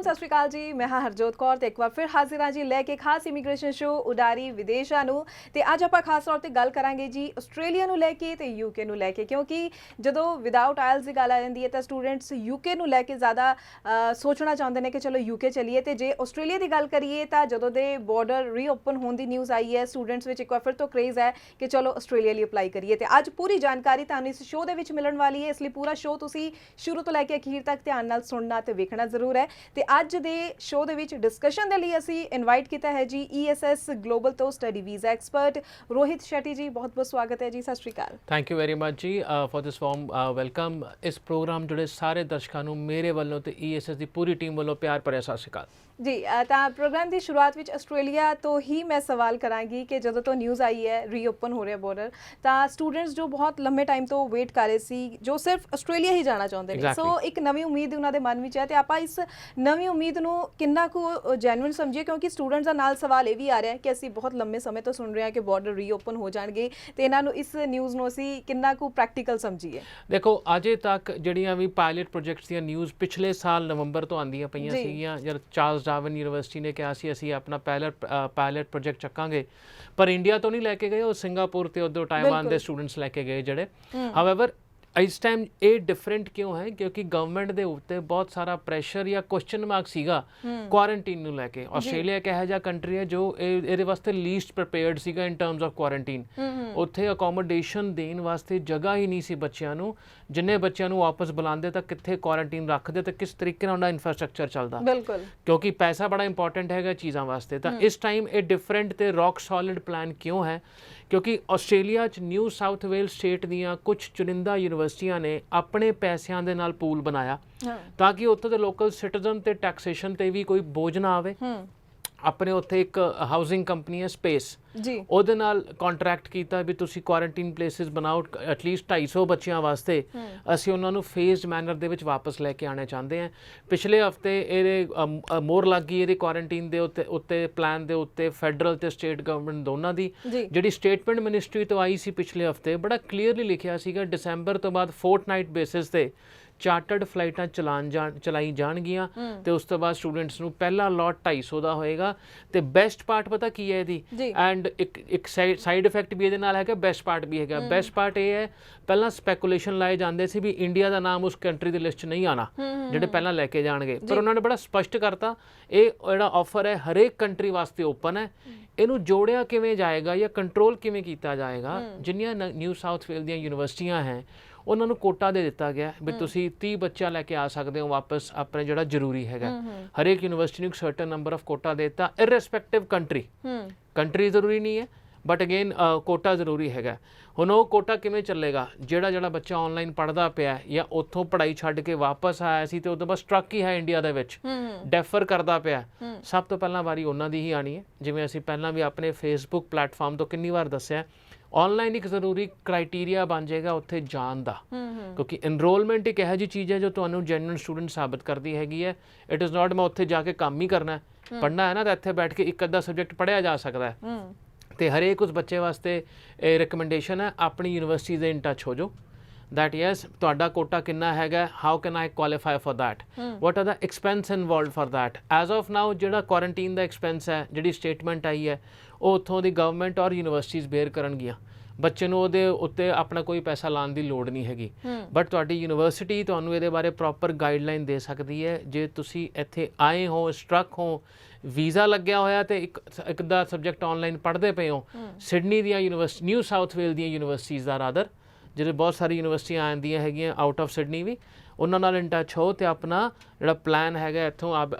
सत श्री अकाल जी, मैं हाँ हरजोत कौर ਤੇ ਇੱਕ ਵਾਰ ਫਿਰ ਹਾਜ਼ਰ ਹਾਂ ਜੀ ਲੈ ਕੇ ਖਾਸ ਇਮੀਗ੍ਰੇਸ਼ਨ ਸ਼ੋ ਉਡਾਰੀ ਵਿਦੇਸ਼ਾਂ ਨੂੰ। ਤੇ ਅੱਜ ਆਪਾਂ ਖਾਸ ਤੌਰ ਤੇ ਗੱਲ ਕਰਾਂਗੇ ਜੀ ਆਸਟ੍ਰੇਲੀਆ ਨੂੰ ਲੈ ਕੇ ਤੇ ਯੂਕੇ ਨੂੰ ਲੈ ਕੇ, ਕਿਉਂਕਿ ਜਦੋਂ ਵਿਦਆਊਟ ਆਇਲਸ ਦੀ ਗੱਲ ਆ ਜਾਂਦੀ ਹੈ ਤਾਂ ਸਟੂਡੈਂਟਸ ਯੂਕੇ ਨੂੰ ਲੈ ਕੇ ਜ਼ਿਆਦਾ ਸੋਚਣਾ ਚਾਹੁੰਦੇ ਨੇ ਕਿ ਚਲੋ ਯੂਕੇ ਚਲੀਏ। ਤੇ ਜੇ ਆਸਟ੍ਰੇਲੀਆ ਦੀ ਗੱਲ ਕਰੀਏ ਤਾਂ ਜਦੋਂ ਦੇ ਬਾਰਡਰ ਰੀਓਪਨ ਹੋਣ ਦੀ ਨਿਊਜ਼ ਆਈ ਹੈ, ਸਟੂਡੈਂਟਸ ਵਿੱਚ ਇੱਕ ਵਾਰ ਫਿਰ ਤੋਂ ਕ੍ਰੇਜ਼ ਹੈ ਕਿ ਚਲੋ ਆਸਟ੍ਰੇਲੀਆ ਲਈ ਅਪਲਾਈ ਕਰੀਏ। ਤੇ ਅੱਜ ਪੂਰੀ ਜਾਣਕਾਰੀ ਤੁਹਾਨੂੰ ਇਸ ਸ਼ੋਅ ਦੇ ਵਿੱਚ ਮਿਲਣ ਵਾਲੀ ਹੈ, ਇਸ ਲਈ ਪੂਰਾ ਸ਼ੋਅ ਤੁਸੀਂ ਸ਼ੁਰੂ ਤੋਂ ਲੈ ਕੇ ਅਖੀਰ ਤੱਕ ਧਿਆਨ ਨਾਲ ਸੁਣਨਾ ਤੇ ਵੇਖਣਾ ਜ਼ਰੂਰ ਹੈ। ਤੇ ਅੱਜ ਦੇ ਸ਼ੋਅ ਦੇ ਵਿੱਚ ਡਿਸਕਸ਼ਨ ਦੇ ਲਈ ਅਸੀਂ ਇਨਵਾਈਟ ਕੀਤਾ ਹੈ ਜੀ ESS ਗਲੋਬਲ ਤੋਂ study visa expert Rohit Shetty ਜੀ। ਬਹੁਤ ਬਹੁਤ ਸਵਾਗਤ ਹੈ ਜੀ, ਸਤਿ ਸ਼੍ਰੀ ਅਕਾਲ। ਥੈਂਕ ਯੂ ਵੈਰੀ ਮਚ ਜੀ ਫॉर ਦਿਸ ਵਾਰਮ ਵੈਲਕਮ। ਇਸ ਪ੍ਰੋਗਰਾਮ ਜੁੜੇ ਸਾਰੇ ਦਰਸ਼ਕਾਂ ਨੂੰ ਮੇਰੇ ਵੱਲੋਂ ਤੇ ESS ਦੀ ਪੂਰੀ ਟੀਮ ਵੱਲੋਂ ਪਿਆਰ ਭਰਿਆ ਸਤਿ ਸ਼੍ਰੀ ਅਕਾਲ ਜੀ। ਤਾਂ ਪ੍ਰੋਗਰਾਮ ਦੀ ਸ਼ੁਰੂਆਤ ਵਿੱਚ ਆਸਟ੍ਰੇਲੀਆ ਤੋਂ ਹੀ ਮੈਂ ਸਵਾਲ ਕਰਾਂਗੀ ਕਿ ਜਦੋਂ ਤੋਂ ਨਿਊਜ਼ ਆਈ ਹੈ ਰੀਓਪਨ ਹੋ ਰਿਹਾ ਬਾਰਡਰ, ਤਾਂ ਸਟੂਡੈਂਟਸ ਜੋ ਬਹੁਤ ਲੰਮੇ ਟਾਈਮ ਤੋਂ ਵੇਟ ਕਰ ਰਹੇ ਸੀ, ਜੋ ਸਿਰਫ ਆਸਟ੍ਰੇਲੀਆ ਹੀ ਜਾਣਾ ਚਾਹੁੰਦੇ ਨੇ, ਸੋ ਇੱਕ ਨਵੀਂ ਉਮੀਦ ਉਹਨਾਂ ਦੇ ਮਨ ਵਿੱਚ ਹੈ। ਤੇ ਆਪਾਂ ਇਸ ਨਵੀਂ ਉਮੀਦ ਨੂੰ ਕਿੰਨਾ ਕੁ ਜੈਨੂਇਨ ਸਮਝੀਏ, ਕਿਉਂਕਿ ਸਟੂਡੈਂਟਸ ਦਾ ਨਾਲ ਸਵਾਲ ਇਹ ਵੀ ਆ ਰਿਹਾ ਕਿ ਅਸੀਂ ਬਹੁਤ ਲੰਮੇ ਸਮੇਂ ਤੋਂ ਸੁਣ ਰਹੇ ਹਾਂ ਕਿ ਬਾਰਡਰ ਰੀਓਪਨ ਹੋ ਜਾਣਗੇ, ਤੇ ਇਹਨਾਂ ਨੂੰ ਇਸ ਨਿਊਜ਼ ਨੂੰ ਅਸੀਂ ਕਿੰਨਾ ਕੁ ਪ੍ਰੈਕਟੀਕਲ ਸਮਝੀਏ। ਦੇਖੋ ਅਜੇ ਤੱਕ ਜਿਹੜੀਆਂ ਵੀ ਪਾਇਲਟ ਪ੍ਰੋਜੈਕਟਸ ਦੀਆਂ ਨਿਊਜ਼ ਪਿਛਲੇ ਸਾਲ ਨਵੰਬਰ ਤੋਂ ਆਉਂਦੀਆਂ ਪਈਆਂ ਸੀਗੀਆਂ, ਜਦ ਚਾਰਲਸ ਡਾਰਵਿਨ ਯੂਨੀਵਰਸਿਟੀ ਨੇ ਕਿਹਾ ਸੀ ਅਸੀਂ ਆਪਣਾ ਪਾਇਲਟ ਪ੍ਰੋਜੈਕਟ ਚੱਕਾਂਗੇ, ਪਰ ਇੰਡੀਆ ਤੋਂ ਨਹੀਂ ਲੈ ਕੇ ਗਏ, ਉਹ ਸਿੰਗਾਪੁਰ ਤੇ ਉਧਰ ਤਾਇਵਾਨ ਦੇ ਸਟੂਡੈਂਟਸ ਲੈ ਕੇ ਗਏ ਜਿਹੜੇ। ਹਾਊਐਵਰ ਇਸ ਟਾਈਮ ਇਹ ਡਿਫਰੈਂਟ ਕਿਉਂ ਹੈ? ਕਿਉਂਕਿ ਗਵਰਨਮੈਂਟ ਦੇ ਉੱਤੇ ਬਹੁਤ ਸਾਰਾ ਪ੍ਰੈਸ਼ਰ ਜਾਂ ਕੁਐਸਚਨ ਮਾਰਕ ਸੀਗਾ ਕੁਆਰੰਟੀਨ ਨੂੰ ਲੈ ਕੇ। ਆਸਟ੍ਰੇਲੀਆ ਇੱਕ ਇਹੋ ਜਿਹਾ ਕੰਟਰੀ ਹੈ ਜੋ ਇਹਦੇ ਵਾਸਤੇ ਲੀਸਟ ਪ੍ਰੀਪੇਅਰਡ ਸੀਗਾ ਇਨ ਟਰਮਸ ਆਫ ਕੁਆਰੰਟੀਨ। ਉੱਥੇ ਅਕੋਮੋਡੇਸ਼ਨ ਦੇਣ ਵਾਸਤੇ ਜਗ੍ਹਾ ਹੀ ਨਹੀਂ ਸੀ ਬੱਚਿਆਂ ਨੂੰ, ਜਿੰਨੇ ਬੱਚਿਆਂ ਨੂੰ ਵਾਪਸ ਬੁਲਾਉਂਦੇ ਤਾਂ ਕਿੱਥੇ ਕੁਆਰੰਟੀਨ ਰੱਖਦੇ ਤੇ ਕਿਸ ਤਰੀਕੇ ਨਾਲ ਉਹਦਾ ਇਨਫਰਾਸਟ੍ਰਕਚਰ ਚੱਲਦਾ, ਬਿਲਕੁਲ, ਕਿਉਂਕਿ ਪੈਸਾ ਬੜਾ ਇੰਪੋਰਟੈਂਟ ਹੈਗਾ ਚੀਜ਼ਾਂ ਵਾਸਤੇ। ਤਾਂ ਇਸ ਟਾਈਮ ਇਹ ਡਿਫਰੈਂਟ ਤੇ ਰੌਕ ਸੋਲਿਡ ਪਲਾਨ ਕਿਉਂ ਹੈ? ਕਿਉਂਕਿ ਆਸਟ੍ਰੇਲੀਆ 'ਚ ਨਿਊ ਸਾਊਥ ਵੇਲਸ ਸਟੇਟ ਦੀਆਂ ਕੁਝ ਚੁਣਿੰਦਾ ਯੂਨੀਵਰਸਿਟੀਆਂ ਨੇ ਆਪਣੇ ਪੈਸਿਆਂ ਦੇ ਨਾਲ ਪੂਲ ਬਣਾਇਆ ਤਾਂ ਕਿ ਉੱਥੇ ਦੇ ਲੋਕਲ ਸਿਟੀਜ਼ਨ ਤੇ ਟੈਕਸੇਸ਼ਨ ਤੇ ਵੀ ਕੋਈ ਬੋਝ ਨਾ ਆਵੇ। ਆਪਣੇ ਉੱਥੇ ਇੱਕ ਹਾਊਸਿੰਗ ਕੰਪਨੀ ਹੈ ਸਪੇਸ ਜੀ, ਉਹਦੇ ਨਾਲ ਕੰਟਰੈਕਟ ਕੀਤਾ ਵੀ ਤੁਸੀਂ ਕੁਆਰੰਟੀਨ ਪਲੇਸਿਸ ਬਣਾਓ ਐਟਲੀਸਟ 250 ਬੱਚਿਆਂ ਵਾਸਤੇ, ਅਸੀਂ ਉਹਨਾਂ ਨੂੰ ਫੇਜ਼ਡ ਮੈਨਰ ਦੇ ਵਿੱਚ ਵਾਪਸ ਲੈ ਕੇ ਆਉਣਾ ਚਾਹੁੰਦੇ ਹਾਂ। ਪਿਛਲੇ ਹਫਤੇ ਇਹਦੇ ਮੋਹਰ ਲੱਗ ਗਈ ਇਹਦੇ ਕੁਆਰੰਟੀਨ ਦੇ ਉੱਤੇ ਪਲਾਨ ਦੇ ਉੱਤੇ ਫੈਡਰਲ ਤੇ ਸਟੇਟ ਗਵਰਨਮੈਂਟ ਦੋਨਾਂ ਦੀ। ਜਿਹੜੀ ਸਟੇਟਮੈਂਟ ਮਿਨਿਸਟਰੀ ਤੋਂ ਆਈ ਸੀ ਪਿਛਲੇ ਹਫਤੇ, ਬੜਾ ਕਲੀਅਰਲੀ ਲਿਖਿਆ ਸੀਗਾ ਦਸੰਬਰ ਤੋਂ ਬਾਅਦ ਫੋਰਟਨਾਈਟ ਬੇਸਿਸ ਤੇ ਚਾਰਟਰਡ ਫਲਾਈਟਾਂ ਚਲਾਈ ਜਾਣਗੀਆਂ ਤੇ ਉਸ ਤੋਂ ਬਾਅਦ ਸਟੂਡੈਂਟਸ ਨੂੰ ਪਹਿਲਾ ਲੋਟ 250 ਦਾ ਹੋਏਗਾ। ਤੇ ਬੈਸਟ ਪਾਰਟ ਪਤਾ ਕੀ ਹੈ ਇਹਦੀ, ਐਂਡ ਇੱਕ ਸਾਈਡ ਇਫੈਕਟ ਵੀ ਇਹਦੇ ਨਾਲ ਹੈਗਾ, ਬੈਸਟ ਪਾਰਟ ਵੀ ਹੈਗਾ। ਬੈਸਟ ਪਾਰਟ ਇਹ ਹੈ, ਪਹਿਲਾਂ ਸਪੈਕੂਲੇਸ਼ਨ ਲਾਏ ਜਾਂਦੇ ਸੀ ਵੀ ਇੰਡੀਆ ਦਾ ਨਾਮ ਉਸ ਕੰਟਰੀ ਦੀ ਲਿਸਟ 'ਚ ਨਹੀਂ ਆਉਣਾ ਜਿਹੜੇ ਪਹਿਲਾਂ ਲੈ ਕੇ ਜਾਣਗੇ, ਪਰ ਉਹਨਾਂ ਨੇ ਬੜਾ ਸਪਸ਼ਟ ਕਰਤਾ ਇਹ ਜਿਹੜਾ ਆਫਰ ਹੈ ਹਰੇਕ ਕੰਟਰੀ ਵਾਸਤੇ ਓਪਨ ਹੈ। ਇਹਨੂੰ ਜੋੜਿਆ ਕਿਵੇਂ ਜਾਏਗਾ ਜਾਂ ਕੰਟਰੋਲ ਕਿਵੇਂ ਕੀਤਾ ਜਾਏਗਾ? ਜਿੰਨੀਆਂ ਨਿਊ ਸਾਊਥ ਵੇਲ ਦੀਆਂ ਯੂਨੀਵਰਸਿਟੀਆਂ ਹੈ ਉਹਨਾਂ ਨੂੰ ਕੋਟਾ ਦੇ ਦਿੱਤਾ ਗਿਆ ਵੀ ਤੁਸੀਂ 30 ਬੱਚਾ ਲੈ ਕੇ ਆ ਸਕਦੇ ਹੋ ਵਾਪਸ ਆਪਣੇ, ਜਿਹੜਾ ਜ਼ਰੂਰੀ ਹੈਗਾ। ਹਰੇਕ ਯੂਨੀਵਰਸਿਟੀ ਨੂੰ ਇੱਕ ਸਰਟਨ ਨੰਬਰ ਆਫ ਕੋਟਾ ਦੇ ਦਿੱਤਾ ਇਰਰਿਸਪੈਕਟਿਵ ਕੰਟਰੀ ਜ਼ਰੂਰੀ ਨਹੀਂ ਹੈ, ਬਟ ਅਗੇਨ ਕੋਟਾ ਜ਼ਰੂਰੀ ਹੈਗਾ। ਹੁਣ ਉਹ ਕੋਟਾ ਕਿਵੇਂ ਚੱਲੇਗਾ? ਜਿਹੜਾ ਬੱਚਾ ਆਨਲਾਈਨ ਪੜ੍ਹਦਾ ਪਿਆ ਜਾਂ ਉੱਥੋਂ ਪੜ੍ਹਾਈ ਛੱਡ ਕੇ ਵਾਪਸ ਆਇਆ ਸੀ ਤੇ ਉਦੋਂ ਬਸ ਸਟਰੱਕ ਹੀ ਹੈ ਇੰਡੀਆ ਦੇ ਵਿੱਚ, ਡੈਫਰ ਕਰਦਾ ਪਿਆ, ਸਭ ਤੋਂ ਪਹਿਲਾਂ ਵਾਰੀ ਉਹਨਾਂ ਦੀ ਹੀ ਆਣੀ ਹੈ। ਜਿਵੇਂ ਅਸੀਂ ਪਹਿਲਾਂ ਵੀ ਆਪਣੇ ਫੇਸਬੁੱਕ ਪਲੇਟਫਾਰਮ ਤੋਂ ਕਿੰਨੀ ਵਾਰ ਦੱਸਿਆ, ਆਨਲਾਈਨ ਇੱਕ ਜ਼ਰੂਰੀ ਕ੍ਰਾਈਟੀਰੀਆ ਬਣ ਜਾਏਗਾ ਉੱਥੇ ਜਾਣ ਦਾ, ਕਿਉਂਕਿ ਐਨਰੋਲਮੈਂਟ ਇੱਕ ਇਹੋ ਜਿਹੀ ਚੀਜ਼ ਹੈ ਜੋ ਤੁਹਾਨੂੰ ਜੈਨੂਇਨ ਸਟੂਡੈਂਟ ਸਾਬਤ ਕਰਦੀ ਹੈਗੀ ਹੈ। ਇਟ ਇਜ਼ ਨਾਟ ਮੈਂ ਉੱਥੇ ਜਾ ਕੇ ਕੰਮ ਹੀ ਕਰਨਾ, ਪੜ੍ਹਨਾ ਹੈ ਨਾ ਤਾਂ ਇੱਥੇ ਬੈਠ ਕੇ ਇੱਕ ਅੱਧਾ ਸਬਜੈਕਟ ਪੜ੍ਹਿਆ ਜਾ ਸਕਦਾ ਹੈ। ਤੇ ਹਰੇਕ ਉਸ ਬੱਚੇ ਵਾਸਤੇ ਇਹ ਰਿਕਮੈਂਡੇਸ਼ਨ ਹੈ, ਆਪਣੀ ਯੂਨੀਵਰਸਿਟੀ ਦੇ ਇਨ ਟੱਚ ਹੋ ਜਾਓ that yes ਤੁਹਾਡਾ ਕੋਟਾ ਕਿੰਨਾ ਹੈਗਾ, how can I qualify for that, what are the expense involved for that। as of now ਜਿਹੜਾ ਕੁਆਰੰਟੀਨ ਦਾ ਐਕਸਪੈਂਸ ਹੈ, ਜਿਹੜੀ ਸਟੇਟਮੈਂਟ ਆਈ ਹੈ, ਉਹ ਉੱਥੋਂ ਦੀ ਗਵਰਨਮੈਂਟ ਔਰ ਯੂਨੀਵਰਸਿਟੀਜ਼ ਬੇਅਰ ਕਰਨਗੀਆਂ। ਬੱਚੇ ਨੂੰ ਉਹਦੇ ਉੱਤੇ ਆਪਣਾ ਕੋਈ ਪੈਸਾ ਲਾਉਣ ਦੀ ਲੋੜ ਨਹੀਂ ਹੈਗੀ, ਬਟ ਤੁਹਾਡੀ ਯੂਨੀਵਰਸਿਟੀ ਤੁਹਾਨੂੰ ਇਹਦੇ ਬਾਰੇ ਪ੍ਰੋਪਰ ਗਾਈਡਲਾਈਨ ਦੇ ਸਕਦੀ ਹੈ। ਜੇ ਤੁਸੀਂ ਇੱਥੇ ਆਏ ਹੋ, ਸਟਰੱਕ ਹੋ, ਵੀਜ਼ਾ ਲੱਗਿਆ ਹੋਇਆ ਤੇ ਇੱਕ ਦਾ ਸਬਜੈਕਟ ਆਨਲਾਈਨ ਪੜ੍ਹਦੇ ਪਏ ਹੋ, ਸਿਡਨੀ ਦੀਆਂ ਯੂਨੀਵਰਸਿਟੀ, ਨਿਊ ਸਾਊਥ ਵੇਲ ਦੀਆਂ ਯੂਨੀਵਰਸਿਟੀਜ਼ ਦਾ ਰਾਦਰ, ਜਿਹੜੇ ਬਹੁਤ ਸਾਰੀ ਯੂਨੀਵਰਸਿਟੀਆਂ ਆਉਂਦੀਆਂ ਹੈਗੀਆਂ ਆਊਟ ਆਫ ਸਿਡਨੀ ਵੀ, ਉਹਨਾਂ ਨਾਲ ਇਨ ਟੱਚ ਹੋ ਤੇ ਆਪਣਾ ਜਿਹੜਾ ਪਲਾਨ ਹੈਗਾ ਇੱਥੋਂ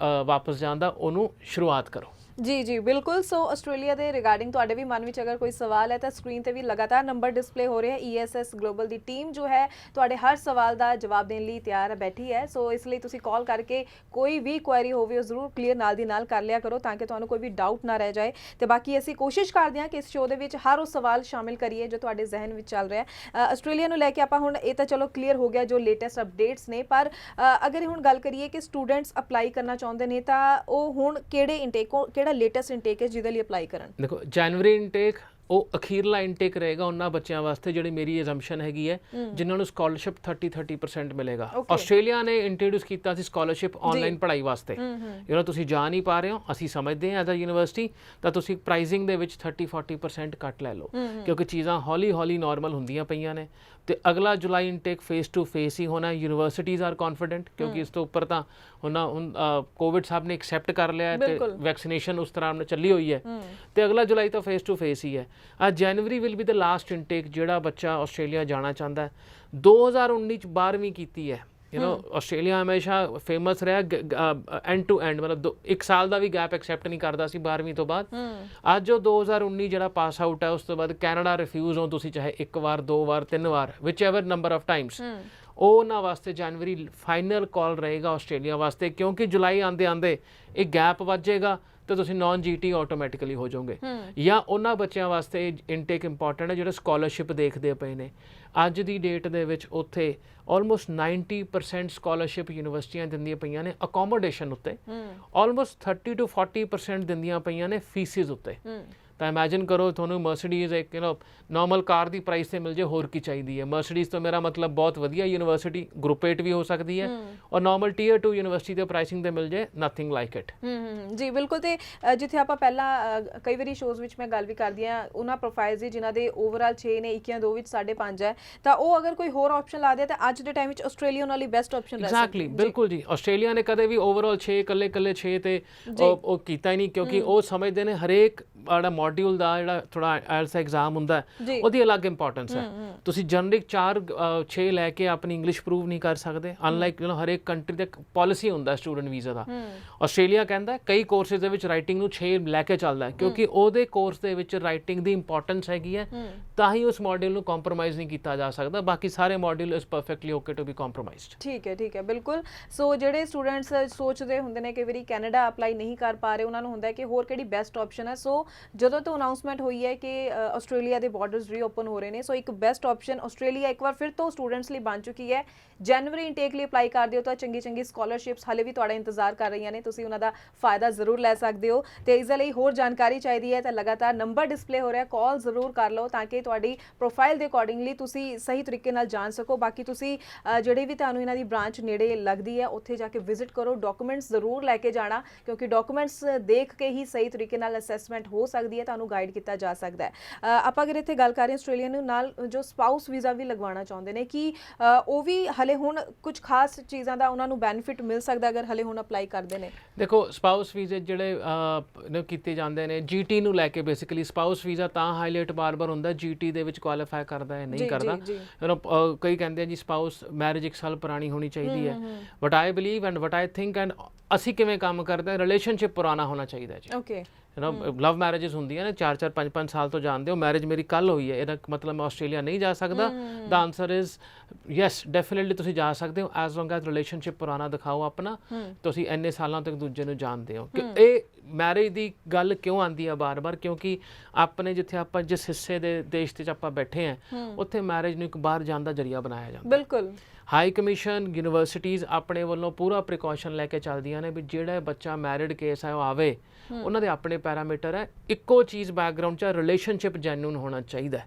ਵਾਪਸ ਜਾਣ ਦਾ ਉਹਨੂੰ ਸ਼ੁਰੂਆਤ ਕਰੋ। ਜੀ ਜੀ ਬਿਲਕੁਲ। ਸੋ ਆਸਟ੍ਰੇਲੀਆ ਦੇ ਰਿਗਾਰਡਿੰਗ ਤੁਹਾਡੇ ਵੀ ਮਨ ਵਿੱਚ ਅਗਰ ਕੋਈ ਸਵਾਲ ਹੈ ਤਾਂ ਸਕਰੀਨ ਤੇ ਵੀ ਲਗਾਤਾਰ ਨੰਬਰ ਡਿਸਪਲੇ ਹੋ ਰਿਹਾ ਹੈ। ESS ਗਲੋਬਲ ਦੀ ਟੀਮ ਜੋ ਹੈ ਤੁਹਾਡੇ ਹਰ ਸਵਾਲ ਦਾ ਜਵਾਬ ਦੇਣ ਲਈ ਤਿਆਰ ਬੈਠੀ ਹੈ, ਸੋ ਇਸ ਲਈ ਤੁਸੀਂ ਕਾਲ ਕਰਕੇ ਕੋਈ ਵੀ ਕੁਐਰੀ ਹੋਵੇ ਉਹ ਜ਼ਰੂਰ ਕਲੀਅਰ ਨਾਲ ਦੀ ਨਾਲ ਕਰ ਲਿਆ ਕਰੋ ਤਾਂ ਕਿ ਤੁਹਾਨੂੰ ਕੋਈ ਵੀ ਡਾਊਟ ਨਾ ਰਹਿ ਜਾਏ। ਤੇ ਬਾਕੀ ਅਸੀਂ ਕੋਸ਼ਿਸ਼ ਕਰਦੇ ਹਾਂ ਕਿ ਇਸ ਸ਼ੋਅ ਦੇ ਵਿੱਚ ਹਰ ਉਹ ਸਵਾਲ ਸ਼ਾਮਿਲ ਕਰੀਏ ਜੋ ਤੁਹਾਡੇ ਜ਼ਿਹਨ ਵਿੱਚ ਚੱਲ ਰਿਹਾ ਹੈ। ਆਸਟ੍ਰੇਲੀਆ ਨੂੰ ਲੈ ਕੇ ਆਪਾਂ ਹੁਣ ਇਹ ਤਾਂ ਚਲੋ ਕਲੀਅਰ ਹੋ ਗਿਆ ਜੋ ਲੇਟੈਸਟ ਅਪਡੇਟਸ ਨੇ, ਪਰ ਅਗਰ ਹੁਣ ਗੱਲ ਕਰੀਏ ਕਿ ਸਟੂਡੈਂਟਸ ਅਪਲਾਈ ਕਰਨਾ ਚਾਹੁੰਦੇ ਨੇ ਤਾਂ ਉਹ ਹੁਣ ਕਿਹੜੇ ਇਨਟੇਕ, ਕਿਹੜਾ ਲੇਟੈਸਟ ਇਨਟੇਕ ਜਿਹਦੇ ਲਈ ਅਪਲਾਈ ਕਰਨ? ਦੇਖੋ ਜਨਵਰੀ ਇਨਟੇਕ ਉਹ ਅਖੀਰਲਾ ਇਨਟੇਕ ਰਹੇਗਾ ਉਹਨਾਂ ਬੱਚਿਆਂ ਵਾਸਤੇ ਜਿਹੜੀ ਮੇਰੀ ਅਜ਼ੰਪਸ਼ਨ ਹੈਗੀ ਹੈ ਜਿਨ੍ਹਾਂ ਨੂੰ ਸਕਾਲਰਸ਼ਿਪ 30% ਮਿਲੇਗਾ। ਆਸਟ੍ਰੇਲੀਆ ਨੇ ਇੰਟਰੋਡਿਊਸ ਕੀਤਾ ਸੀ ਸਕਾਲਰਸ਼ਿਪ ਆਨਲਾਈਨ ਪੜ੍ਹਾਈ ਵਾਸਤੇ। ਤੁਸੀਂ ਜਾ ਨਹੀਂ ਪਾ ਰਹੇ ਹੋ, ਅਸੀਂ ਸਮਝਦੇ ਹਾਂ ਐਜ਼ ਅ ਯੂਨੀਵਰਸਿਟੀ, ਤਾਂ ਤੁਸੀਂ ਪ੍ਰਾਈਸਿੰਗ ਦੇ ਵਿੱਚ 30-40% ਕੱਟ ਲੈ ਲਓ, ਕਿਉਂਕਿ ਚੀਜ਼ਾਂ ਹੌਲੀ ਹੌਲੀ ਨਾਰਮਲ ਹੁੰਦੀਆਂ ਪਈਆਂ ਨੇ। ਤੇ ਅਗਲਾ ਜੁਲਾਈ ਇਨਟੇਕ ਫੇਸ ਟੂ ਫੇਸ ਹੀ ਹੋਣਾ। ਯੂਨੀਵਰਸਿਟੀਜ਼ ਆਰ ਕੌਨਫੀਡੈਂਟ, ਕਿਉਂਕਿ ਇਸ ਤੋਂ ਉੱਪਰ ਤਾਂ ਹੁਣ ਕੋਵਿਡ ਸਾਹਿਬ ਨੇ ਐਕਸੈਪਟ ਕਰ ਲਿਆ ਤੇ ਵੈਕਸੀਨੇਸ਼ਨ ਉਸ ਤਰ੍ਹਾਂ ਨਾਲ ਚੱਲੀ ਹੋਈ ਹੈ, ਤੇ ਅਗਲਾ ਜੁਲਾਈ ਤਾਂ ਫੇਸ ਟੂ ਫੇਸ ਹੀ ਹੈ। January will be the last intake ਜਿਹੜਾ ਬੱਚਾ ਆਸਟ੍ਰੇਲੀਆ ਜਾਣਾ ਚਾਹੁੰਦਾ ਹੈ। 2019 ਚ 12ਵੀਂ ਕੀਤੀ ਹੈ। ਆਸਟ੍ਰੇਲੀਆ ਹਮੇਸ਼ਾ ਫੇਮਸ ਰਿਹਾ ਐਂਡ ਟੂ ਐਂਡ, ਮਤਲਬ 1 ਸਾਲ ਦਾ ਵੀ ਗੈਪ ਐਕਸੈਪਟ ਨਹੀਂ ਕਰਦਾ ਸੀ 12ਵੀਂ ਤੋਂ ਬਾਅਦ। ਅੱਜ ਉਹ 2019 ਜਿਹੜਾ ਪਾਸ ਆਊਟ ਹੈ, ਉਸ ਤੋਂ ਬਾਅਦ ਕੈਨੇਡਾ ਰਿਫਿਊਜ਼ ਹੋ ਤੁਸੀਂ, ਚਾਹੇ 1 ਵਾਰ 2 ਵਾਰ 3 ਵਾਰ, ਵਿਚ ਐਵਰ ਨੰਬਰ ਆਫ ਟਾਈਮਸ, ਉਹ ਉਹਨਾਂ ਵਾਸਤੇ ਜਨਵਰੀ ਫਾਈਨਲ ਕਾਲ ਰਹੇਗਾ ਆਸਟ੍ਰੇਲੀਆ ਵਾਸਤੇ, ਕਿਉਂਕਿ ਜੁਲਾਈ ਆਂਦੇ ਆਂਦੇ ਇਹ ਗੈਪ ਵੱਜੇਗਾ ਤੇ ਤੁਸੀਂ ਨਾਨ ਜੀਟੀ ਆਟੋਮੈਟਿਕਲੀ ਹੋ ਜਾਓਗੇ। ਜਾਂ ਉਹਨਾਂ ਬੱਚਿਆਂ ਵਾਸਤੇ ਇਨਟੇਕ ਇੰਪੋਰਟੈਂਟ ਹੈ ਜਿਹੜੇ ਸਕਾਲਰਸ਼ਿਪ ਦੇਖਦੇ ਪਏ ਨੇ। ਅੱਜ ਦੀ ਡੇਟ ਦੇ ਵਿੱਚ ਉੱਥੇ ਆਲਮੋਸਟ 90% ਸਕਾਲਰਸ਼ਿਪ ਯੂਨੀਵਰਸਿਟੀਆਂ ਦਿੰਦੀਆਂ ਪਈਆਂ ਨੇ ਅਕੋਮੋਡੇਸ਼ਨ ਉੱਤੇ, ਆਲਮੋਸਟ 30 to 40% ਦਿੰਦੀਆਂ ਪਈਆਂ ਨੇ ਫੀਸਿਸ ਉੱਤੇ। ਤਾਂ ਇਮੈਜਿਨ ਕਰੋ ਤੁਹਾਨੂੰ ਮਰਸੀਡੀਜ਼ ਇੱਕ ਨਾਰਮਲ ਕਾਰ ਦੀ ਪ੍ਰਾਈਸ 'ਤੇ ਮਿਲ ਜੇ, ਹੋਰ ਕੀ ਚਾਹੀਦੀ ਹੈ। ਮਰਸੀਡੀਜ਼ ਤੋਂ ਮੇਰਾ ਮਤਲਬ ਬਹੁਤ ਵਧੀਆ ਯੂਨੀਵਰਸਿਟੀ, ਗਰੁੱਪ 8 ਵੀ ਹੋ ਸਕਦੀ ਹੈ, ਔਰ ਨਾਰਮਲ ਟੀਅਰ 2 ਯੂਨੀਵਰਸਿਟੀ ਦੇ ਪ੍ਰਾਈਸਿੰਗ 'ਤੇ ਮਿਲ ਜੇ, ਨਥਿੰਗ ਲਾਈਕ ਇਟ। ਜੀ ਬਿਲਕੁਲ। ਤੇ ਜਿੱਥੇ ਆਪਾਂ ਪਹਿਲਾਂ ਕਈ ਵਾਰੀ ਸ਼ੋਜ਼ ਵਿੱਚ ਮੈਂ ਗੱਲ ਵੀ ਕਰਦੀ ਹਾਂ ਉਹਨਾਂ ਪ੍ਰੋਫਾਈਲਸ ਦੀ ਜਿਨ੍ਹਾਂ ਦੇ ਓਵਰਆਲ 6 ਨੇ, 21 ਵਿੱਚ 5.5 ਹੈ, ਤਾਂ ਉਹ ਅਗਰ ਕੋਈ ਹੋਰ ਆਪਸ਼ਨ ਲਾ ਦੇ ਤਾਂ ਅੱਜ ਦੇ ਟਾਈਮ ਵਿੱਚ ਆਸਟ੍ਰੇਲੀਆ ਨਾਲ ਹੀ ਬੈਸਟ ਆਪਸ਼ਨ ਰਹਿ ਸਕਦਾ। ਐਗਜ਼ੈਕਟਲੀ, ਬਿਲਕੁਲ ਜੀ। ਆਸਟ੍ਰੇਲੀਆ ਨੇ ਕਦੇ ਵੀ ਓਵਰਆਲ 6 ਇਕੱਲੇ 6 ਤੇ ਉਹ ਕੀਤਾ ਹੀ ਨਹੀਂ, ਕਿਉਂਕਿ ਉਹ ਸਮਝਦੇ ਨੇ ਹਰੇਕ ਜਿਹੜਾ ਮੋਡਿਊਲ ਦਾ ਜਿਹੜਾ ਥੋੜਾ ਆਇਲਸ ਐਗਜ਼ਾਮ ਹੁੰਦਾ ਉਹਦੀ ਅਲੱਗ ਇੰਪੋਰਟੈਂਸ ਹੈ। ਤੁਸੀਂ ਜਨਰਿਕ 4-6 ਲੈ ਕੇ ਆਪਣੀ ਇੰਗਲਿਸ਼ ਪ੍ਰੂਵ ਨਹੀਂ ਕਰ ਸਕਦੇ, ਅਨਲਾਈਕ ਹਰੇਕ ਕੰਟਰੀ ਦਾ ਪਾਲਿਸੀ ਹੁੰਦਾ ਸਟੂਡੈਂਟ ਵੀਜ਼ਾ ਦਾ। ਆਸਟ੍ਰੇਲੀਆ ਕਹਿੰਦਾ ਕਈ ਕੋਰਸਿਸ ਦੇ ਵਿੱਚ ਰਾਈਟਿੰਗ ਨੂੰ 6 ਲੈ ਕੇ ਚੱਲਦਾ, ਕਿਉਂਕਿ ਉਹਦੇ ਕੋਰਸ ਦੇ ਵਿੱਚ ਰਾਈਟਿੰਗ ਦੀ ਇੰਪੋਰਟੈਂਸ ਹੈਗੀ ਹੈ, ਤਾਂ ਹੀ ਉਸ ਮੋਡਿਊਲ ਨੂੰ ਕੰਪਰੋਮਾਈਜ਼ ਨਹੀਂ ਕੀਤਾ ਜਾ ਸਕਦਾ। ਬਾਕੀ ਸਾਰੇ module is perfectly okay to be compromised. ਠੀਕ ਹੈ ਬਿਲਕੁਲ। ਸੋ ਜਿਹੜੇ ਸਟੂਡੈਂਟਸ ਸੋਚਦੇ ਹੁੰਦੇ ਨੇ ਕਿ ਵਾਰੀ ਕੈਨੇਡਾ ਅਪਲਾਈ ਨਹੀਂ ਕਰ ਪਾ ਰਹੇ, ਉਹਨਾਂ ਨੂੰ ਹੁੰਦਾ ਕਿ ਹੋਰ ਕਿਹੜੀ ਬੈਸਟ ਆਪਸ਼ਨ ਹੈ। ਸੋ ਜਦੋਂ ਤੋਂ ਅਨਾਉਂਸਮੈਂਟ ਹੋਈ ਹੈ ਕਿ ਆਸਟ੍ਰੇਲੀਆ ਦੇ ਬਾਰਡਰਸ ਰੀਓਪਨ ਹੋ ਰਹੇ ਨੇ, ਸੋ ਇੱਕ ਬੈਸਟ ਆਪਸ਼ਨ ਆਸਟ੍ਰੇਲੀਆ ਇੱਕ ਵਾਰ ਫਿਰ ਤੋਂ ਸਟੂਡੈਂਟਸ ਲਈ ਬਣ ਚੁੱਕੀ ਹੈ। ਜਨਵਰੀ ਇਨਟੇਕ ਲਈ ਅਪਲਾਈ ਕਰਦੇ ਹੋ ਤਾਂ ਚੰਗੀ ਸਕਾਲਰਸ਼ਿਪਸ ਹਾਲੇ ਵੀ ਤੁਹਾਡਾ ਇੰਤਜ਼ਾਰ ਕਰ ਰਹੀਆਂ ਨੇ, ਤੁਸੀਂ ਉਹਨਾਂ ਦਾ ਫਾਇਦਾ ਜ਼ਰੂਰ ਲੈ ਸਕਦੇ ਹੋ। ਤੇ ਇਸ ਦੇ ਲਈ ਹੋਰ ਜਾਣਕਾਰੀ ਚਾਹੀਦੀ ਹੈ ਤਾਂ ਲਗਾਤਾਰ ਨੰਬਰ ਡਿਸਪਲੇ ਹੋ ਰਿਹਾ, ਕਾਲ ਜ਼ਰੂਰ ਕਰ ਲਓ ਤਾਂ ਕਿ ਤੁਹਾਡੀ ਪ੍ਰੋਫਾਈਲ ਦੇ ਅਕੋਰਡਿੰਗਲੀ ਤੁਸੀਂ ਸਹੀ ਤਰੀਕੇ ਨਾਲ ਜਾਣ ਸਕੋ। ਬਾਕੀ ਤੁਸੀਂ ਜਿਹੜੇ ਵੀ ਤੁਹਾਨੂੰ ਇਹਨਾਂ ਦੀ ਬ੍ਰਾਂਚ ਨੇੜੇ ਲੱਗਦੀ ਹੈ ਉੱਥੇ ਜਾ ਕੇ ਵਿਜ਼ਿਟ ਕਰੋ। ਡਾਕੂਮੈਂਟਸ ਜ਼ਰੂਰ ਲੈ ਕੇ ਜਾਣਾ, ਕਿਉਂਕਿ ਡਾਕੂਮੈਂਟਸ ਦੇਖ ਕੇ ਹੀ ਸਹੀ ਤਰੀਕੇ ਨਾਲ ਅਸੈਸਮੈਂਟ ਹੋ ਸਕਦੀ ਹੈ, ਤੁਹਾਨੂੰ ਗਾਈਡ ਕੀਤਾ ਜਾ ਸਕਦਾ ਹੈ। ਆਪਾਂ ਅਗਰ ਇੱਥੇ ਗੱਲ ਕਰ ਰਹੇ ਹਾਂ ਆਸਟ੍ਰੇਲੀਆ ਨੂੰ ਨਾਲ ਜੋ ਸਪਾਊਸ ਵੀਜ਼ਾ ਵੀ ਲਗਵਾਉਣਾ ਚਾਹੁੰਦੇ ਨੇ, ਕਿ ਉਹ ਵੀ ਹਲੇ ਹੁਣ ਕੁਝ ਖਾਸ ਚੀਜ਼ਾਂ ਦਾ ਉਹਨਾਂ ਨੂੰ ਬੈਨੀਫਿਟ ਮਿਲ ਸਕਦਾ ਅਗਰ ਹਲੇ ਹੁਣ ਅਪਲਾਈ ਕਰਦੇ ਨੇ? ਦੇਖੋ, ਸਪਾਊਸ ਵੀਜ਼ੇ ਜਿਹੜੇ ਕੀਤੇ ਜਾਂਦੇ ਨੇ ਜੀਟੀ ਨੂੰ ਲੈ ਕੇ, ਬੇਸਿਕਲੀ ਸਪਾਊਸ ਵੀਜ਼ਾ ਤਾਂ ਹਾਈਲਾਈਟ ਬਾਰ-ਬਾਰ ਹੁੰਦਾ ਜੀਟੀ ਦੇ ਵਿੱਚ ਕੁਆਲੀਫਾਈ ਕਰਦਾ ਹੈ ਨਹੀਂ ਕਰਦਾ। ਕਈ ਕਹਿੰਦੇ ਆ ਜੀ ਸਪਾਊਸ ਮੈਰਿਜ 1 ਸਾਲ ਪੁਰਾਣੀ ਹੋਣੀ ਚਾਹੀਦੀ ਹੈ, but I believe and what I think and ਅਸੀਂ ਕਿਵੇਂ ਕੰਮ ਕਰਦੇ, ਰਿਲੇਸ਼ਨਸ਼ਿਪ ਪੁਰਾਣਾ ਹੋਣਾ ਚਾਹੀਦਾ ਜੀ। ਓਕੇ, ਲਵ ਮੈਰਿਜਸ ਹੁੰਦੀਆਂ ਨੇ 4-4 5-5 ਸਾਲ ਤੋਂ ਜਾਣਦੇ ਹੋ, ਮੈਰਿਜ ਮੇਰੀ ਕੱਲ ਹੋਈ ਹੈ, ਇਹਦਾ ਮਤਲਬ ਮੈਂ ਆਸਟ੍ਰੇਲੀਆ ਨਹੀਂ ਜਾ ਸਕਦਾ। ਦਾ ਆਨਸਰ ਇਜ਼ ਯੈਸ, ਡੈਫੀਨਿਟਲੀ ਤੁਸੀਂ ਜਾ ਸਕਦੇ ਹੋ ਐਜ਼ ਲੌਂਗ ਐਜ਼ ਰਿਲੇਸ਼ਨਸ਼ਿਪ ਪੁਰਾਣਾ ਦਿਖਾਓ ਆਪਣਾ, ਤੁਸੀਂ ਇੰਨੇ ਸਾਲਾਂ ਤੱਕ ਦੂਜੇ ਨੂੰ ਜਾਣਦੇ ਹੋ। ਕਿ ਇਹ ਮੈਰਿਜ ਦੀ ਗੱਲ ਕਿਉਂ ਆਉਂਦੀ ਹੈ ਬਾਰ-ਬਾਰ, ਕਿਉਂਕਿ ਆਪਣੇ ਜਿੱਥੇ ਆਪਾਂ ਜਿਸ ਹਿੱਸੇ ਦੇ ਦੇਸ਼ ਤੇ ਆਪਾਂ ਬੈਠੇ ਹਾਂ ਉੱਥੇ ਮੈਰਿਜ ਨੂੰ ਇੱਕ ਬਾਹਰ ਜਾਣ ਦਾ ਜ਼ਰੀਆ ਬਣਾਇਆ ਜਾਂਦਾ। ਬਿਲਕੁਲ। ਹਾਈ ਕਮਿਸ਼ਨ ਯੂਨੀਵਰਸਿਟੀਜ਼ ਆਪਣੇ ਵੱਲੋਂ ਪੂਰਾ ਪ੍ਰੀਕਾਸ਼ਨ ਲੈ ਕੇ ਚੱਲਦੀਆਂ ਨੇ ਵੀ ਜਿਹੜਾ ਬੱਚਾ ਮੈਰਿਡ ਕੇਸ ਹੈ ਉਹ ਆਵੇ, ਉਹਨਾਂ ਦੇ ਆਪਣੇ ਪੈਰਾਮੀਟਰ ਹੈ। ਇੱਕੋ ਚੀਜ਼ ਬੈਕਗਰਾਉਂਡ 'ਚ ਰਿਲੇਸ਼ਨਸ਼ਿਪ ਜੈਨੂਨ ਹੋਣਾ ਚਾਹੀਦਾ।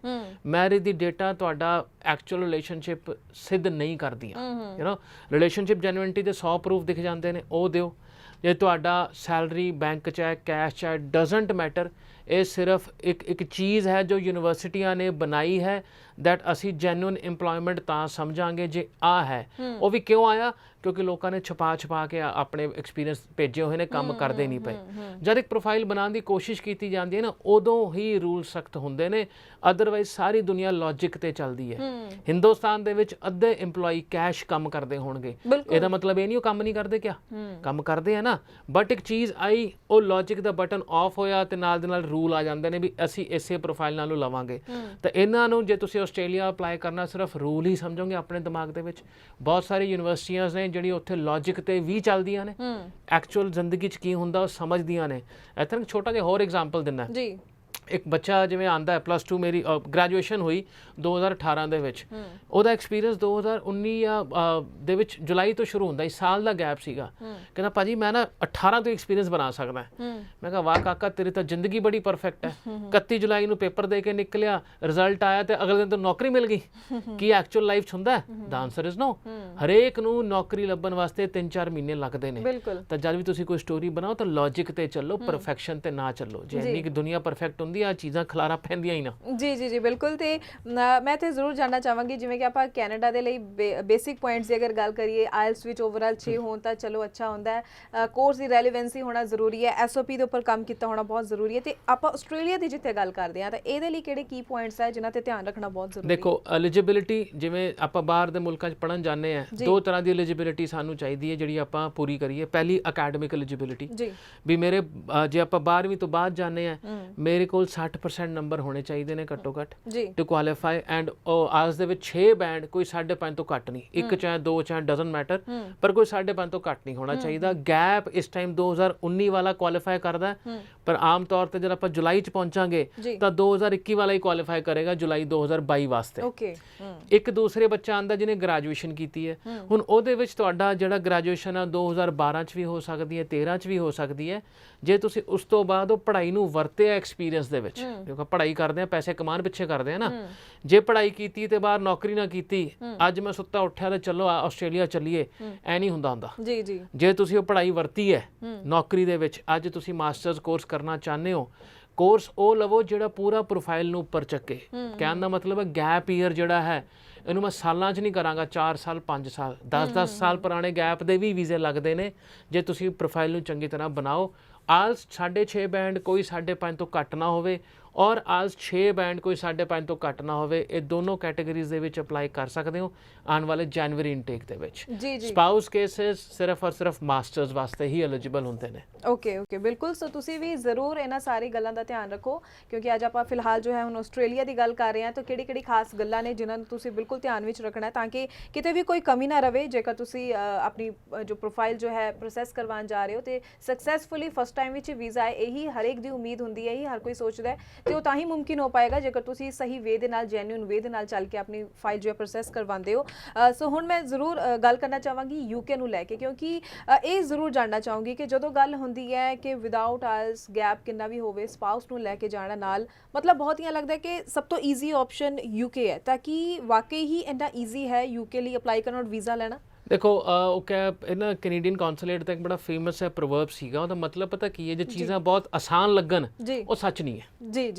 ਮੈਰਿਜ ਦੀ ਡੇਟਾ ਤੁਹਾਡਾ ਐਕਚੁਅਲ ਰਿਲੇਸ਼ਨਸ਼ਿਪ ਸਿੱਧ ਨਹੀਂ ਕਰਦੀਆਂ। ਰਿਲੇਸ਼ਨਸ਼ਿਪ ਜੈਨੂਇਨਟੀ ਦੇ 100 ਪ੍ਰੂਫ ਦਿਖ ਜਾਂਦੇ ਨੇ, ਉਹ ਦਿਓ। ਜੇ ਤੁਹਾਡਾ ਸੈਲਰੀ ਬੈਂਕ 'ਚ ਹੈ, ਕੈਸ਼ 'ਚ ਹੈ, ਡਜ਼ਨਟ ਮੈਟਰ। ਇਹ ਸਿਰਫ ਇੱਕ ਚੀਜ਼ ਹੈ ਜੋ ਯੂਨੀਵਰਸਿਟੀਆਂ ਨੇ ਬਣਾਈ ਹੈ ਦੈਟ ਅਸੀਂ ਜੈਨੂਨ ਇੰਪਲੋਇਮੈਂਟ ਤਾਂ ਸਮਝਾਂਗੇ ਜੇ ਆ ਹੈ। ਉਹ ਵੀ ਕਿਉਂ ਆਇਆ? ਕਿਉਂਕਿ ਲੋਕਾਂ ਨੇ ਛਪਾ ਕੇ ਆਪਣੇ ਐਕਸਪੀਰੀਅੰਸ ਭੇਜੇ ਹੋਏ ਨੇ, ਕੰਮ ਕਰਦੇ ਨਹੀਂ ਪਏ। ਜਦ ਇੱਕ ਪ੍ਰੋਫਾਈਲ ਬਣਾਉਣ ਦੀ ਕੋਸ਼ਿਸ਼ ਕੀਤੀ ਜਾਂਦੀ ਹੈ ਨਾ, ਉਦੋਂ ਹੀ ਰੂਲ ਸਖਤ ਹੁੰਦੇ ਨੇ, ਅਦਰਵਾਈਜ਼ ਸਾਰੀ ਦੁਨੀਆ ਲੌਜਿਕ ਤੇ ਚੱਲਦੀ ਹੈ। ਹਿੰਦੁਸਤਾਨ ਦੇ ਵਿੱਚ ਅੱਧੇ EMPLOYEE ਕੈਸ਼ ਕੰਮ ਕਰਦੇ ਹੋਣਗੇ, ਇਹਦਾ ਮਤਲਬ ਇਹ ਨਹੀਂ ਉਹ ਕੰਮ ਨਹੀਂ ਕਰਦੇ, ਕਿਆ ਕੰਮ ਕਰਦੇ ਆ ਨਾ। ਬਟ ਇੱਕ ਚੀਜ਼ ਆਈ, ਉਹ ਲੌਜਿਕ ਦਾ ਬਟਨ ਆਫ ਹੋਇਆ ਤੇ ਨਾਲ ਦੇ ਨਾਲ ਰੂਲ ਆ ਜਾਂਦੇ ਨੇ ਵੀ ਅਸੀਂ ਇਸੇ ਪ੍ਰੋਫਾਈਲ ਨਾਲੋਂ ਲਵਾਂਗੇ। ਤਾਂ ਇਹਨਾਂ ਨੂੰ ਜੇ ਤੁਸੀਂ ਆਸਟ੍ਰੇਲੀਆ ਅਪਲਾਈ ਕਰਨਾ ਸਿਰਫ ਰੂਲ ਹੀ ਸਮਝੋਗੇ ਆਪਣੇ ਦਿਮਾਗ ਦੇ ਵਿੱਚ, ਬਹੁਤ ਸਾਰੀ ਯੂਨੀਵਰਸਿਟੀਆਂ ਨੇ ਜਿਹੜੀ ਉੱਥੇ ਲੌਜਿਕ ਤੇ ਵੀ ਚੱਲਦੀਆਂ ਨੇ, ਐਕਚੁਅਲ ਜ਼ਿੰਦਗੀ 'ਚ ਕੀ ਹੁੰਦਾ ਉਹ ਸਮਝਦੀਆਂ ਨੇ। ਇੱਥੇ ਛੋਟਾ ਜਿਹਾ ਹੋਰ ਐਗਜ਼ਾਮਪਲ ਦਿੰਦਾ ਜੀ। ਇੱਕ ਬੱਚਾ ਜਿਵੇਂ ਆਂਦਾ ਹੈ +2 ਮੇਰੀ ਗ੍ਰੈਜੂਏਸ਼ਨ ਹੋਈ 2018 ਦੇ ਵਿੱਚ, ਉਹਦਾ ਐਕਸਪੀਰੀਅੰਸ 2019 ਦੇ ਵਿੱਚ ਜੁਲਾਈ ਤੋਂ ਸ਼ੁਰੂ ਹੁੰਦਾ, ਇਸ ਸਾਲ ਦਾ ਗੈਪ ਸੀਗਾ। ਕਹਿੰਦਾ ਭਾਜੀ ਮੈਂ ਨਾ 18 ਤੋਂ ਐਕਸਪੀਰੀਅੰਸ ਬਣਾ ਸਕਦਾ। ਮੈਂ ਕਿਹਾ ਵਾਹ ਕਾਕਾ ਤੇਰੀ ਤਾਂ ਜ਼ਿੰਦਗੀ ਬੜੀ ਪਰਫੈਕਟ ਹੈ। 31 ਜੁਲਾਈ ਨੂੰ ਪੇਪਰ ਦੇ ਕੇ ਨਿਕਲਿਆ, ਰਿਜ਼ਲਟ ਆਇਆ ਤੇ ਅਗਲੇ ਦਿਨ ਤੋਂ ਨੌਕਰੀ ਮਿਲ ਗਈ। ਕੀ ਐਕਚੁਅਲ ਲਾਈਫ 'ਚ ਹੁੰਦਾ? ਦਾ ਆਨਸਰ ਇਜ਼ ਨੋ। ਹਰੇਕ ਨੂੰ ਨੌਕਰੀ ਲੱਭਣ ਵਾਸਤੇ 3-4 ਮਹੀਨੇ ਲੱਗਦੇ ਨੇ। ਤਾਂ ਜਦ ਵੀ ਤੁਸੀਂ ਕੋਈ ਸਟੋਰੀ ਬਣਾਓ ਤਾਂ ਲੌਜਿਕ ਤੇ ਚੱਲੋ, ਪਰਫੈਕਸ਼ਨ ਤੇ ਨਾ ਚੱਲੋ। ਜੇ ਇੰਨੀ ਕਿ ਦੁਨੀਆ ਪਰਫੈਕਟ ਹੁੰਦੀ ਆ, ਚੀਜ਼ਾਂ ਖਲਾਰਾ ਪੈਂਦੀਆਂ ਹੀ ਨਾ। ਜੀ ਜੀ ਜੀ ਬਿਲਕੁਲ। ਤੇ ਮੈਂ ਤੇ ਜ਼ਰੂਰ ਜਾਣਨਾ ਚਾਹਾਂਗੀ, ਜਿਵੇਂ ਕਿ ਆਪਾਂ ਕੈਨੇਡਾ ਦੇ ਲਈ ਬੇਸਿਕ ਪੁਆਇੰਟਸ ਦੀ ਅਗਰ ਗੱਲ ਕਰੀਏ, ਆਇਲਸ ਵਿੱਚ ਓਵਰਆਲ 6 ਹੋਣ ਤਾਂ ਚਲੋ ਅੱਛਾ ਹੁੰਦਾ ਹੈ, ਕੋਰਸ ਦੀ ਰੈਲੇਵੈਂਸੀ ਹੋਣਾ ਜ਼ਰੂਰੀ ਹੈ, SOP ਦੇ ਉੱਪਰ ਕੰਮ ਕੀਤਾ ਹੋਣਾ ਬਹੁਤ ਜ਼ਰੂਰੀ ਹੈ। ਤੇ ਆਪਾਂ ਆਸਟ੍ਰੇਲੀਆ ਦੀ ਜਿੱਥੇ ਗੱਲ ਕਰਦੇ ਹਾਂ ਤਾਂ ਇਹਦੇ ਲਈ ਕਿਹੜੇ ਕੀ ਪੁਆਇੰਟਸ ਹੈ ਜਿਨ੍ਹਾਂ ਤੇ ਧਿਆਨ ਰੱਖਣਾ ਬਹੁਤ ਜ਼ਰੂਰੀ ਹੈ? ਦੇਖੋ ਐਲੀਜੀਬਿਲਿਟੀ, ਜਿਵੇਂ ਆਪਾਂ ਬਾਹਰ ਦੇ ਮੁਲਕਾਂ 'ਚ ਪੜ੍ਹਨ ਜਾਂਦੇ ਆ, 2 ਤਰ੍ਹਾਂ ਦੀ ਐਲੀਜੀਬਿਲਿਟੀ ਸਾਨੂੰ ਚਾਹੀਦੀ ਹੈ ਜਿਹੜੀ ਆਪਾਂ ਪੂਰੀ ਕਰੀਏ। ਪਹਿਲੀ ਅਕੈਡਮਿਕ ਐਲੀਜੀਬਿਲਿਟੀ, ਵੀ ਮੇਰੇ ਜੇ ਆਪਾਂ 12ਵੀਂ ਤੋਂ ਬਾਅਦ ਜਾਂਦੇ ਆ, ਮੇਰੇ ਕੋਲ 60% ਨੰਬਰ ਹੋਣੇ ਚਾਹੀਦੇ ਨੇ ਘੱਟੋ ਘੱਟ ਟੂ ਕੁਆਲੀਫਾਈ। ਐਂਡ ਆਜ ਦੇ ਵਿੱਚ 6 ਬੈਂਡ, ਕੋਈ 5.5 ਤੋਂ ਘੱਟ ਨਹੀਂ, 1 ਚਾਹੇ 2 ਚਾਹੇ ਡਜ਼ਨਟ ਮੈਟਰ, ਪਰ ਕੋਈ 5.5 ਤੋਂ ਘੱਟ ਨਹੀਂ ਹੋਣਾ ਚਾਹੀਦਾ। ਗੈਪ ਇਸ ਟਾਈਮ 2019 ਵਾਲਾ ਕੁਆਲੀਫਾਈ ਕਰਦਾ, ਪਰ ਆਮ ਤੌਰ ਤੇ ਜਦ ਆਪਾਂ ਜੁਲਾਈ 'ਚ ਪਹੁੰਚਾਂਗੇ ਤਾਂ 2021 ਵਾਲਾ ਹੀ ਕੁਆਲੀਫਾਈ ਕਰੇਗਾ ਜੁਲਾਈ 2022 ਵਾਸਤੇ। ਇੱਕ ਦੂਸਰੇ ਬੱਚਾ ਆਂਦਾ ਜਿਹਨੇ ਗ੍ਰੈਜੂਏਸ਼ਨ ਕੀਤੀ ਹੈ, ਹੁਣ ਉਹਦੇ ਵਿੱਚ ਤੁਹਾਡਾ ਜਿਹੜਾ ਗ੍ਰੈਜੂਏਸ਼ਨ ਆ 2012 'ਚ ਵੀ ਹੋ ਸਕਦੀ ਹੈ, 13 'ਚ ਵੀ ਹੋ ਸਕਦੀ ਹੈ। ਜੇ ਤੁਸੀਂ ਉਸ ਤੋਂ ਬਾਅਦ ਉਹ ਪੜ੍ਹਾਈ ਨੂੰ ਵਰਤਿਆ ਐਕਸਪੀਰੀਅੰਸ ਦੇ ਵਿੱਚ, ਕਿਉਂਕਿ ਪੜ੍ਹਾਈ ਕਰਦੇ ਆ ਪੈਸੇ ਕਮਾਉਣ ਪਿੱਛੇ ਕਰਦੇ ਆ ਨਾ, ਜੇ ਪੜ੍ਹਾਈ ਕੀਤੀ ਤੇ ਬਾਹਰ ਨੌਕਰੀ ਨਾ ਕੀਤੀ, ਅੱਜ ਮੈਂ ਸੁੱਤਾ ਉੱਠਿਆ ਤੇ ਚਲੋ ਆਸਟ੍ਰੇਲੀਆ ਚੱਲੀਏ, ਐ ਨਹੀਂ ਹੁੰਦਾ। ਜੇ ਤੁਸੀਂ ਉਹ ਪੜ੍ਹਾਈ ਵਰਤੀ ਹੈ ਨੌਕਰੀ ਦੇ ਵਿੱਚ, ਅੱਜ ਤੁਸੀਂ ਮਾਸਟਰਸ ਕੋਰਸ ਕਰਨਾ ਚਾਹੁੰਦੇ ਹੋ, ਕੋਰਸ ਉਹ ਲਵੋ ਜਿਹੜਾ ਪੂਰਾ ਪ੍ਰੋਫਾਈਲ ਨੂੰ ਉੱਪਰ ਚੱਕੇ। ਕਹਿਣ ਦਾ ਮਤਲਬ ਹੈ ਗੈਪ ਈਅਰ ਜਿਹੜਾ ਹੈ ਇਹਨੂੰ ਮੈਂ ਸਾਲਾਂ 'ਚ ਨਹੀਂ ਕਰਾਂਗਾ, 4 ਸਾਲ 5 ਸਾਲ 10-10 ਸਾਲ ਪੁਰਾਣੇ ਗੈਪ ਦੇ ਵੀ ਵੀਜ਼ੇ ਲੱਗਦੇ ਨੇ ਜੇ ਤੁਸੀਂ ਪ੍ਰੋਫਾਈਲ ਨੂੰ ਚੰਗੀ ਤਰ੍ਹਾਂ ਬਣਾਓ। ਆਲਸ 6.5 ਬੈਂਡ ਕੋਈ 5.5 ਤੋਂ ਘੱਟ ਨਾ ਹੋਵੇ, ਔਰ ਆਲਸ 6 ਬੈਂਡ ਕੋਈ 5.5 ਤੋਂ ਘੱਟ ਨਾ ਹੋਵੇ। ਇਹ ਦੋਨੋਂ ਕੈਟਾਗਰੀਜ਼ ਦੇ ਵਿੱਚ ਅਪਲਾਈ ਕਰ ਸਕਦੇ ਹੋ ਆਉਣ ਵਾਲੇ ਜਨਵਰੀ ਇਨਟੇਕ ਦੇ ਵਿੱਚ। ਸਪਾਊਸ ਕੇਸਿਸ ਸਿਰਫ ਔਰ ਸਿਰਫ ਮਾਸਟਰਸ ਵਾਸਤੇ ਹੀ ਐਲੀਜੀਬਲ ਹੁੰਦੇ ਨੇ। ਓਕੇ ਬਿਲਕੁਲ। ਸੋ ਤੁਸੀਂ ਵੀ ਜ਼ਰੂਰ ਇਹਨਾਂ ਸਾਰੀ ਗੱਲਾਂ ਦਾ ਧਿਆਨ ਰੱਖੋ, ਕਿਉਂਕਿ ਅੱਜ ਆਪਾਂ ਫਿਲਹਾਲ ਜੋ ਹੈ ਹੁਣ ਆਸਟ੍ਰੇਲੀਆ ਦੀ ਗੱਲ ਕਰ ਰਹੇ ਹਾਂ, ਤਾਂ ਕਿਹੜੀ ਖਾਸ ਗੱਲਾਂ ਨੇ ਜਿਨ੍ਹਾਂ ਨੂੰ ਤੁਸੀਂ ਬਿਲਕੁਲ ਧਿਆਨ ਵਿੱਚ ਰੱਖਣਾ ਹੈ ਤਾਂ ਕਿ ਕਿਤੇ ਵੀ ਕੋਈ ਕਮੀ ਨਾ ਰਵੇ। ਜੇਕਰ ਤੁਸੀਂ ਆਪਣੀ ਜੋ ਪ੍ਰੋਫਾਈਲ ਜੋ ਹੈ ਪ੍ਰੋਸੈਸ ਕਰਵਾਉਣ ਜਾ ਰਹੇ ਹੋ ਤੇ ਸਕਸੈਸਫੁਲੀ ਫਸਟ ਟਾਈਮ ਵਿੱਚ ਵੀਜ਼ਾ ਹੈ, ਇਹੀ ਹਰੇਕ ਦੀ ਉਮੀਦ ਹੁੰਦੀ ਹੈ, ਇਹੀ ਹਰ ਕੋਈ ਸੋਚਦਾ ਹੈ, ਤੇ ਉਹ ਤਾਂ ਹੀ ਮੁਮਕਿਨ ਹੋ ਪਾਏਗਾ ਜੇਕਰ ਤੁਸੀਂ ਸਹੀ ਵੇ ਦੇ ਨਾਲ, ਜੈਨੂਇਨ ਵੇ ਦੇ ਨਾਲ ਚੱਲ ਕੇ ਆਪਣੀ ਫਾਈਲ ਜੋ ਹੈ ਪ੍ਰੋਸੈਸ ਕਰਵਾਉਂਦੇ ਹੋ। ਸੋ ਹੁਣ ਮੈਂ ਜ਼ਰੂਰ ਗੱਲ ਕਰਨਾ ਚਾਹਾਂਗੀ UK ਨੂੰ ਲੈ ਕੇ, ਕਿਉਂਕਿ ਇਹ ਜ਼ਰੂਰ ਜਾਣਨਾ ਚਾਹੂੰਗੀ ਕਿ ਜਦੋਂ ਗੱਲ ਹੁੰਦੀ ਹੈ ਕਿ ਵਿਦਆਊਟ ਆਇਲਸ ਗੈਪ ਕਿੰਨਾ ਵੀ ਹੋਵੇ, ਸਪਾਊਸ ਨੂੰ ਲੈ ਕੇ ਜਾਣਾ ਨਾਲ, ਮਤਲਬ ਬਹੁਤ ਹੀ ਲੱਗਦਾ ਕਿ ਸਭ ਤੋਂ ਈਜ਼ੀ ਆਪਸ਼ਨ UK ਹੈ, ਤਾਂ ਕਿ ਵਾਕਈ ਹੀ ਇੰਨਾ ਈਜ਼ੀ ਹੈ UK ਲਈ ਅਪਲਾਈ ਕਰਨਾ ਔਰ ਵੀਜ਼ਾ ਲੈਣਾ? ਦੇਖੋ ਉਹ ਕਹਿ ਨਾ ਕੈਨੇਡੀਅਨ ਕੌਂਸੂਲੇਟ ਦਾ ਇੱਕ ਬੜਾ ਫੇਮਸ ਹੈ ਪ੍ਰਵਰਬ ਸੀਗਾ, ਉਹਦਾ ਮਤਲਬ ਪਤਾ ਕੀ ਹੈ, ਜੇ ਚੀਜ਼ਾਂ ਬਹੁਤ ਆਸਾਨ ਲੱਗਣ ਉਹ ਸੱਚ ਨਹੀਂ ਹੈ।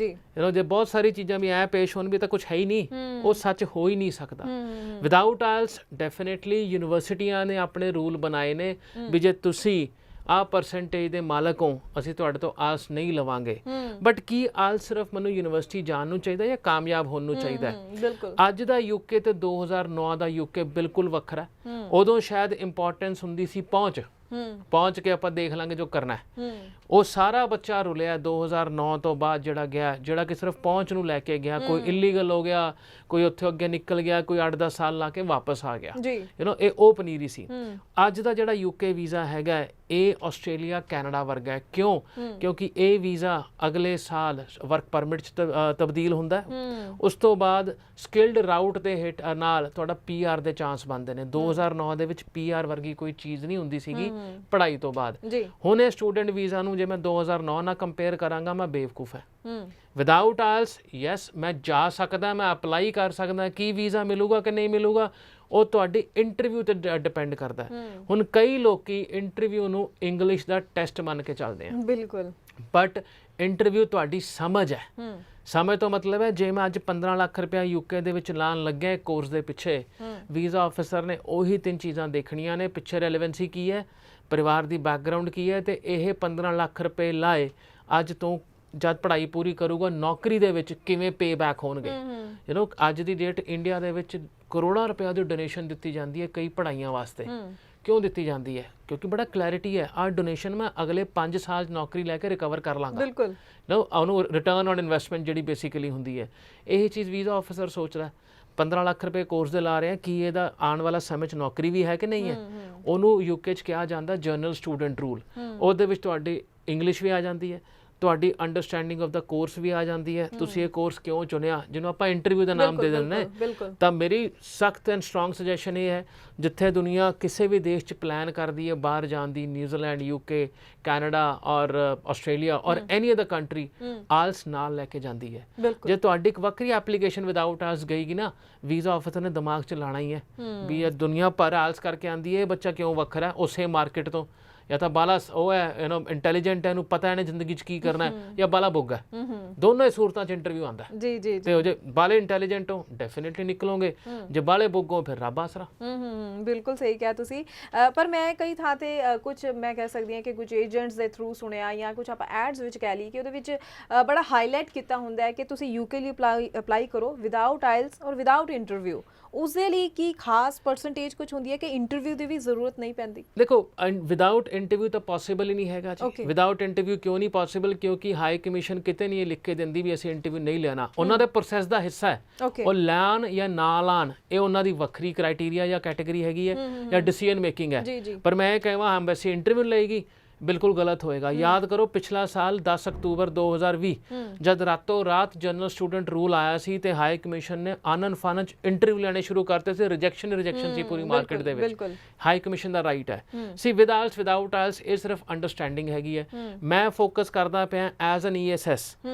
ਜੇ ਬਹੁਤ ਸਾਰੀ ਚੀਜ਼ਾਂ ਵੀ ਐ ਪੇਸ਼ ਹੋਣ ਵੀ ਤਾਂ ਕੁਝ ਹੈ ਹੀ ਨਹੀਂ, ਉਹ ਸੱਚ ਹੋ ਹੀ ਨਹੀਂ ਸਕਦਾ। ਵਿਦਆਊਟ ਆਇਲਸ ਡੈਫੀਨੇਟਲੀ ਯੂਨੀਵਰਸਿਟੀਆਂ ਨੇ ਆਪਣੇ ਰੂਲ ਬਣਾਏ ਨੇ ਵੀ ਜੇ ਤੁਸੀਂ ਆਹ ਪਰਸੈਂਟੇਜ ਦੇ ਮਾਲਕ ਹੋ, ਅਸੀਂ ਤੁਹਾਡੇ ਤੋਂ ਆਸ ਨਹੀਂ ਲਵਾਂਗੇ। ਬਟ ਕੀ ਆਇਲਸ ਸਿਰਫ ਮੈਨੂੰ ਯੂਨੀਵਰਸਿਟੀ ਜਾਣ ਨੂੰ ਚਾਹੀਦਾ ਜਾਂ ਕਾਮਯਾਬ ਹੋਣ ਨੂੰ ਚਾਹੀਦਾ ਹੈ? ਅੱਜ ਦਾ UK ਤੇ 2009 ਦਾ UK ਬਿਲਕੁਲ ਵੱਖਰਾ। ਉਦੋਂ ਸ਼ਾਇਦ ਇੰਪੋਰਟੈਂਸ ਹੁੰਦੀ ਸੀ ਪਹੁੰਚ ਕੇ ਆਪਾਂ ਦੇਖ ਲਾਂਗੇ ਜੋ ਕਰਨਾ ਹੈ। ਉਹ ਸਾਰਾ ਬੱਚਾ ਰੁਲਿਆ 2009 ਤੋਂ ਬਾਅਦ ਜਿਹੜਾ ਕਿ ਸਿਰਫ ਪਹੁੰਚ ਨੂੰ ਲੈ ਕੇ ਗਿਆ। ਕੋਈ ਇਲੀਗਲ ਹੋ ਗਿਆ, ਕੋਈ ਉੱਥੇ ਅੱਗੇ ਨਿਕਲ ਗਿਆ, ਕੋਈ 8-10 ਸਾਲ ਲਾ ਕੇ ਵਾਪਸ ਆ ਗਿਆ। ਇਹ ਉਹ ਪਨੀਰੀ ਸੀ। ਅੱਜ ਦਾ ਜਿਹੜਾ UK ਵੀਜ਼ਾ ਹੈਗਾ ਇਹ ਆਸਟ੍ਰੇਲੀਆ ਕੈਨੇਡਾ ਵਰਗਾ ਹੈ। ਕਿਉਂਕਿ ਇਹ ਵੀਜ਼ਾ ਅਗਲੇ ਸਾਲ ਵਰਕ ਪਰਮਿਟ 'ਚ ਤਬਦੀਲ ਹੁੰਦਾ। ਉਸ ਤੋਂ ਬਾਅਦ ਸਕਿਲਡ ਰਾਊਟ ਦੇ ਹਿੱਟ ਨਾਲ ਤੁਹਾਡਾ PR ਦੇ ਚਾਂਸ ਬਣਦੇ ਨੇ। 2009 ਦੇ ਵਿੱਚ PR ਵਰਗੀ ਕੋਈ ਚੀਜ਼ ਨਹੀਂ ਹੁੰਦੀ ਸੀਗੀ ਪੜ੍ਹਾਈ ਤੋਂ ਬਾਅਦ। ਹੁਣ ਇਹ ਸਟੂਡੈਂਟ ਵੀਜ਼ਾ ਨੂੰ ਜੇ ਮੈਂ 2009 ਨਾਲ ਕੰਪੇਅਰ ਕਰਾਂਗਾ, ਮੈਂ ਬੇਵਕੂਫ ਹੈ। ਵਿਦਆਊਟ ਆਇਲਸ ਯੈਸ ਮੈਂ ਜਾ ਸਕਦਾ, ਮੈਂ ਅਪਲਾਈ ਕਰ ਸਕਦਾ। ਕੀ ਵੀਜ਼ਾ ਮਿਲੂਗਾ ਕਿ ਨਹੀਂ ਮਿਲੂਗਾ ਉਹ ਤੁਹਾਡੀ ਇੰਟਰਵਿਊ ਤੇ ਡਿਪੈਂਡ ਕਰਦਾ। ਹੁਣ ਕਈ ਲੋਕੀ ਇੰਟਰਵਿਊ ਨੂੰ ਇੰਗਲਿਸ਼ ਦਾ ਟੈਸਟ ਮੰਨ ਕੇ ਚੱਲਦੇ ਆ। ਬਿਲਕੁਲ। ਬਟ ਇੰਟਰਵਿਊ ਤੁਹਾਡੀ ਸਮਝ ਹੈ। ਸਮਝ ਤੋਂ ਮਤਲਬ ਹੈ ਜੇ ਮੈਂ ਅੱਜ 15 ਲੱਖ ਰੁਪਇਆ UK ਦੇ ਵਿੱਚ ਲਾਣ ਲੱਗਿਆ ਕੋਰਸ ਦੇ ਪਿੱਛੇ, ਵੀਜ਼ਾ ਆਫਿਸਰ ਨੇ ਉਹੀ 3 ਚੀਜ਼ਾਂ ਦੇਖਣੀਆਂ ਨੇ। ਪਿੱਛੇ ਰੈਲੇਵੈਂਸੀ ਕੀ ਹੈ, ਪਰਿਵਾਰ ਦੀ ਬੈਕਗਰਾਉਂਡ ਕੀ ਹੈ, ਤੇ ਇਹ 15 ਲੱਖ ਰੁਪਏ ਲਾਏ ਅੱਜ ਤੋਂ ਜਦ ਪੜ੍ਹਾਈ ਪੂਰੀ ਕਰੂਗਾ ਨੌਕਰੀ ਦੇ ਵਿੱਚ ਕਿਵੇਂ ਪੇ ਬੈਕ ਹੋਣਗੇ। ਅੱਜ ਦੀ ਡੇਟ ਇੰਡੀਆ ਦੇ ਵਿੱਚ ਕਰੋੜਾਂ ਰੁਪਏ ਦੀ ਡੋਨੇਸ਼ਨ ਦਿੱਤੀ ਜਾਂਦੀ ਹੈ ਕਈ ਪੜ੍ਹਾਈਆਂ ਵਾਸਤੇ। ਕਿਉਂ ਦਿੱਤੀ ਜਾਂਦੀ ਹੈ? ਕਿਉਂਕਿ ਬੜਾ ਕਲੈਰਿਟੀ ਹੈ, ਆਹ ਡੋਨੇਸ਼ਨ ਮੈਂ ਅਗਲੇ 5 ਸਾਲ ਨੌਕਰੀ ਲੈ ਕੇ ਰਿਕਵਰ ਕਰ ਲਾਂਗਾ। ਬਿਲਕੁਲ। ਉਹਨੂੰ ਰਿਟਰਨ ਔਨ ਇਨਵੈਸਟਮੈਂਟ ਜਿਹੜੀ ਬੇਸਿਕਲੀ ਹੁੰਦੀ ਹੈ, ਇਹ ਚੀਜ਼ ਵੀਜ਼ਾ ਆਫਿਸਰ ਸੋਚਦਾ। 15 ਲੱਖ ਰੁਪਏ ਕੋਰਸ ਦੇ ਲਾ ਰਹੇ ਆ, ਕੀ ਇਹਦਾ ਆਉਣ ਵਾਲਾ ਸਮੇਂ 'ਚ ਨੌਕਰੀ ਵੀ ਹੈ ਕਿ ਨਹੀਂ ਹੈ? ਉਹਨੂੰ UK 'ਚ ਕਿਹਾ ਜਾਂਦਾ ਜਨਰਲ ਸਟੂਡੈਂਟ ਰੂਲ। ਉਹਦੇ ਵਿੱਚ ਤੁਹਾਡੀ ਇੰਗਲਿਸ਼ ਵੀ ਆ ਜਾਂਦੀ ਹੈ, ਤੁਹਾਡੀ ਅੰਡਰਸਟੈਂਡਿੰਗ ਆਫ ਦਾ ਕੋਰਸ ਵੀ ਆ ਜਾਂਦੀ ਹੈ, ਤੁਸੀਂ ਇਹ ਕੋਰਸ ਕਿਉਂ ਚੁਣਿਆ, ਜਿਹਨੂੰ ਆਪਾਂ ਇੰਟਰਵਿਊ ਦਾ ਨਾਮ ਦੇ ਦਿੰਦੇ ਨੇ। ਤਾਂ ਮੇਰੀ ਸਖਤ ਐਂਡ ਸਟਰੋਂਗ ਸੁਜੈਸ਼ਨ ਇਹ ਹੈ, ਜਿੱਥੇ ਦੁਨੀਆ ਕਿਸੇ ਵੀ ਦੇਸ਼ 'ਚ ਪਲਾਨ ਕਰਦੀ ਹੈ ਬਾਹਰ ਜਾਣ ਦੀ, ਨਿਊਜ਼ੀਲੈਂਡ, ਯੂਕੇ, ਕੈਨੇਡਾ ਔਰ ਆਸਟ੍ਰੇਲੀਆ ਔਰ ਐਨੀ ਅਦਰ ਕੰਟਰੀ, ਆਲਸ ਨਾਲ ਲੈ ਕੇ ਜਾਂਦੀ ਹੈ। ਜੇ ਤੁਹਾਡੀ ਇੱਕ ਵੱਖਰੀ ਐਪਲੀਕੇਸ਼ਨ ਵਿਦਆਊਟ ਆਲਸ ਗਈਗੀ ਨਾ, ਵੀਜ਼ਾ ਆਫਿਸਰ ਨੇ ਦਿਮਾਗ 'ਚ ਲਾਣਾ ਹੀ ਹੈ ਵੀ ਇਹ ਦੁਨੀਆ ਭਰ ਆਲਸ ਕਰਕੇ ਆਉਂਦੀ ਹੈ, ਇਹ ਬੱਚਾ ਕਿਉਂ ਵੱਖਰਾ ਹੈ ਉਸੇ ਮਾਰਕੀਟ ਤੋਂ, ਜਾਂ ਤਾਂ ਬਾਲਾ ਉਹ ਹੈ ਇੰਟੈਲੀਜੈਂਟ ਹੈ, ਇਹਨੂੰ ਪਤਾ ਇਹਨੇ ਜ਼ਿੰਦਗੀ 'ਚ ਕੀ ਕਰਨਾ ਹੈ, ਜਾਂ ਬਾਲਾ ਬੁੱਗਾ ਹੈ। ਦੋਨੋਂ ਹੀ ਸੂਰਤਾਂ 'ਚ ਇੰਟਰਵਿਊ ਆਉਂਦਾ ਜੀ ਜੀ। ਤੇ ਉਹ ਜੇ ਬਾਲੇ ਇੰਟੈਲੀਜੈਂਟ ਹੋ ਡੈਫੀਨਿਟਲੀ ਨਿਕਲੋਗੇ, ਜੇ ਬਾਲੇ ਬੁੱਗੋ ਫਿਰ ਰੱਬ ਆਸਰਾ। ਬਿਲਕੁਲ ਸਹੀ ਕਿਹਾ ਤੁਸੀਂ। ਪਰ ਮੈਂ ਕਈ ਥਾਂ ਤੇ ਕੁਝ ਮੈਂ ਕਹਿ ਸਕਦੀ ਹਾਂ ਕਿ ਕੁਝ ਏਜੰਟਸ ਦੇ ਥਰੂ ਸੁਣਿਆ, ਜਾਂ ਕੁਝ ਆਪਾਂ ਐਡਸ ਵਿੱਚ ਕਹਿ ਲਈ ਕਿ ਉਹਦੇ ਵਿੱਚ ਬੜਾ ਹਾਈਲਾਈਟ ਕੀਤਾ ਹੁੰਦਾ ਹੈ ਕਿ ਤੁਸੀਂ ਯੂਕੇ ਲਈ ਅਪਲਾਈ ਕਰੋ ਵਿਦਆਊਟ ਆਇਲਸ ਔਰ ਵਿਦਆਊਟ ਇੰਟਰਵਿਊ। ਉਸ ਦੇ ਲਈ ਕੀ ਖਾਸ ਪਰਸੈਂਟੇਜ ਕੁਝ ਹੁੰਦੀ ਹੈ ਕਿ ਇੰਟਰਵਿਊ ਦੀ ਵੀ ਜ਼ਰੂਰਤ ਨਹੀਂ ਪੈਂਦੀ? ਦੇਖੋ ਵਿਦਆਊਟ ਇੰਟਰਵਿਊ ਤਾਂ ਪੋਸੀਬਲ ਹੀ ਨਹੀਂ ਹੈਗਾ ਜੀ। ਵਿਦਆਊਟ ਇੰਟਰਵਿਊ ਕਿਉਂ ਨਹੀਂ ਪੋਸੀਬਲ? ਕਿਉਂਕਿ ਹਾਈ ਕਮਿਸ਼ਨ ਕਿਤੇ ਨਹੀਂ ਇਹ ਲਿਖ ਕੇ ਦਿੰਦੀ ਵੀ ਅਸੀਂ ਇੰਟਰਵਿਊ ਨਹੀਂ ਲੈਣਾ, ਉਹਨਾਂ ਦੇ ਪ੍ਰੋਸੈਸ ਦਾ ਹਿੱਸਾ ਹੈ। ਉਹ ਲੈਣ ਜਾਂ ਨਾ ਲਾਣ ਇਹ ਉਹਨਾਂ ਦੀ ਵੱਖਰੀ ਕ੍ਰਾਈਟੇਰੀਆ ਜਾਂ ਕੈਟੇਗਰੀ ਹੈਗੀ ਹੈ, ਜਾਂ ਡਿਸੀਜਨ ਮੇਕਿੰਗ ਹੈ। ਪਰ ਮੈਂ ਇਹ ਕਹਾਂ ਐਮਬੈਸੀ ਇੰਟਰਵਿਊ ਲਏਗੀ, ਬਿਲਕੁਲ ਗਲਤ ਹੋਏਗਾ। ਯਾਦ ਕਰੋ ਪਿਛਲਾ ਸਾਲ 10 ਅਕਤੂਬਰ 2020 ਜਦ ਰਾਤੋਂ ਰਾਤ ਜਨਰਲ ਸਟੂਡੈਂਟ ਰੂਲ ਆਇਆ ਸੀ ਤੇ ਹਾਈ ਕਮਿਸ਼ਨ ਨੇ ਆਨਨ ਫਾਨਨ ਇੰਟਰਵਿਊ ਲੈਣੇ ਸ਼ੁਰੂ ਕਰਤੇ ਸੀ। ਰਿਜੈਕਸ਼ਨ ਸੀ ਪੂਰੀ ਮਾਰਕੀਟ ਦੇ ਵਿੱਚ। ਹਾਈ ਕਮਿਸ਼ਨ ਦਾ ਰਾਈਟ ਹੈ। ਸੀ ਵਿਦਆਊਟ ਆਇਲਸ ਇਹ ਸਿਰਫ ਅੰਡਰਸਟੈਂਡਿੰਗ ਹੈਗੀ ਹੈ। ਮੈਂ ਫੋਕਸ ਕਰਦਾ ਪਿਆ ਐਜ਼ ਐਨ ESS,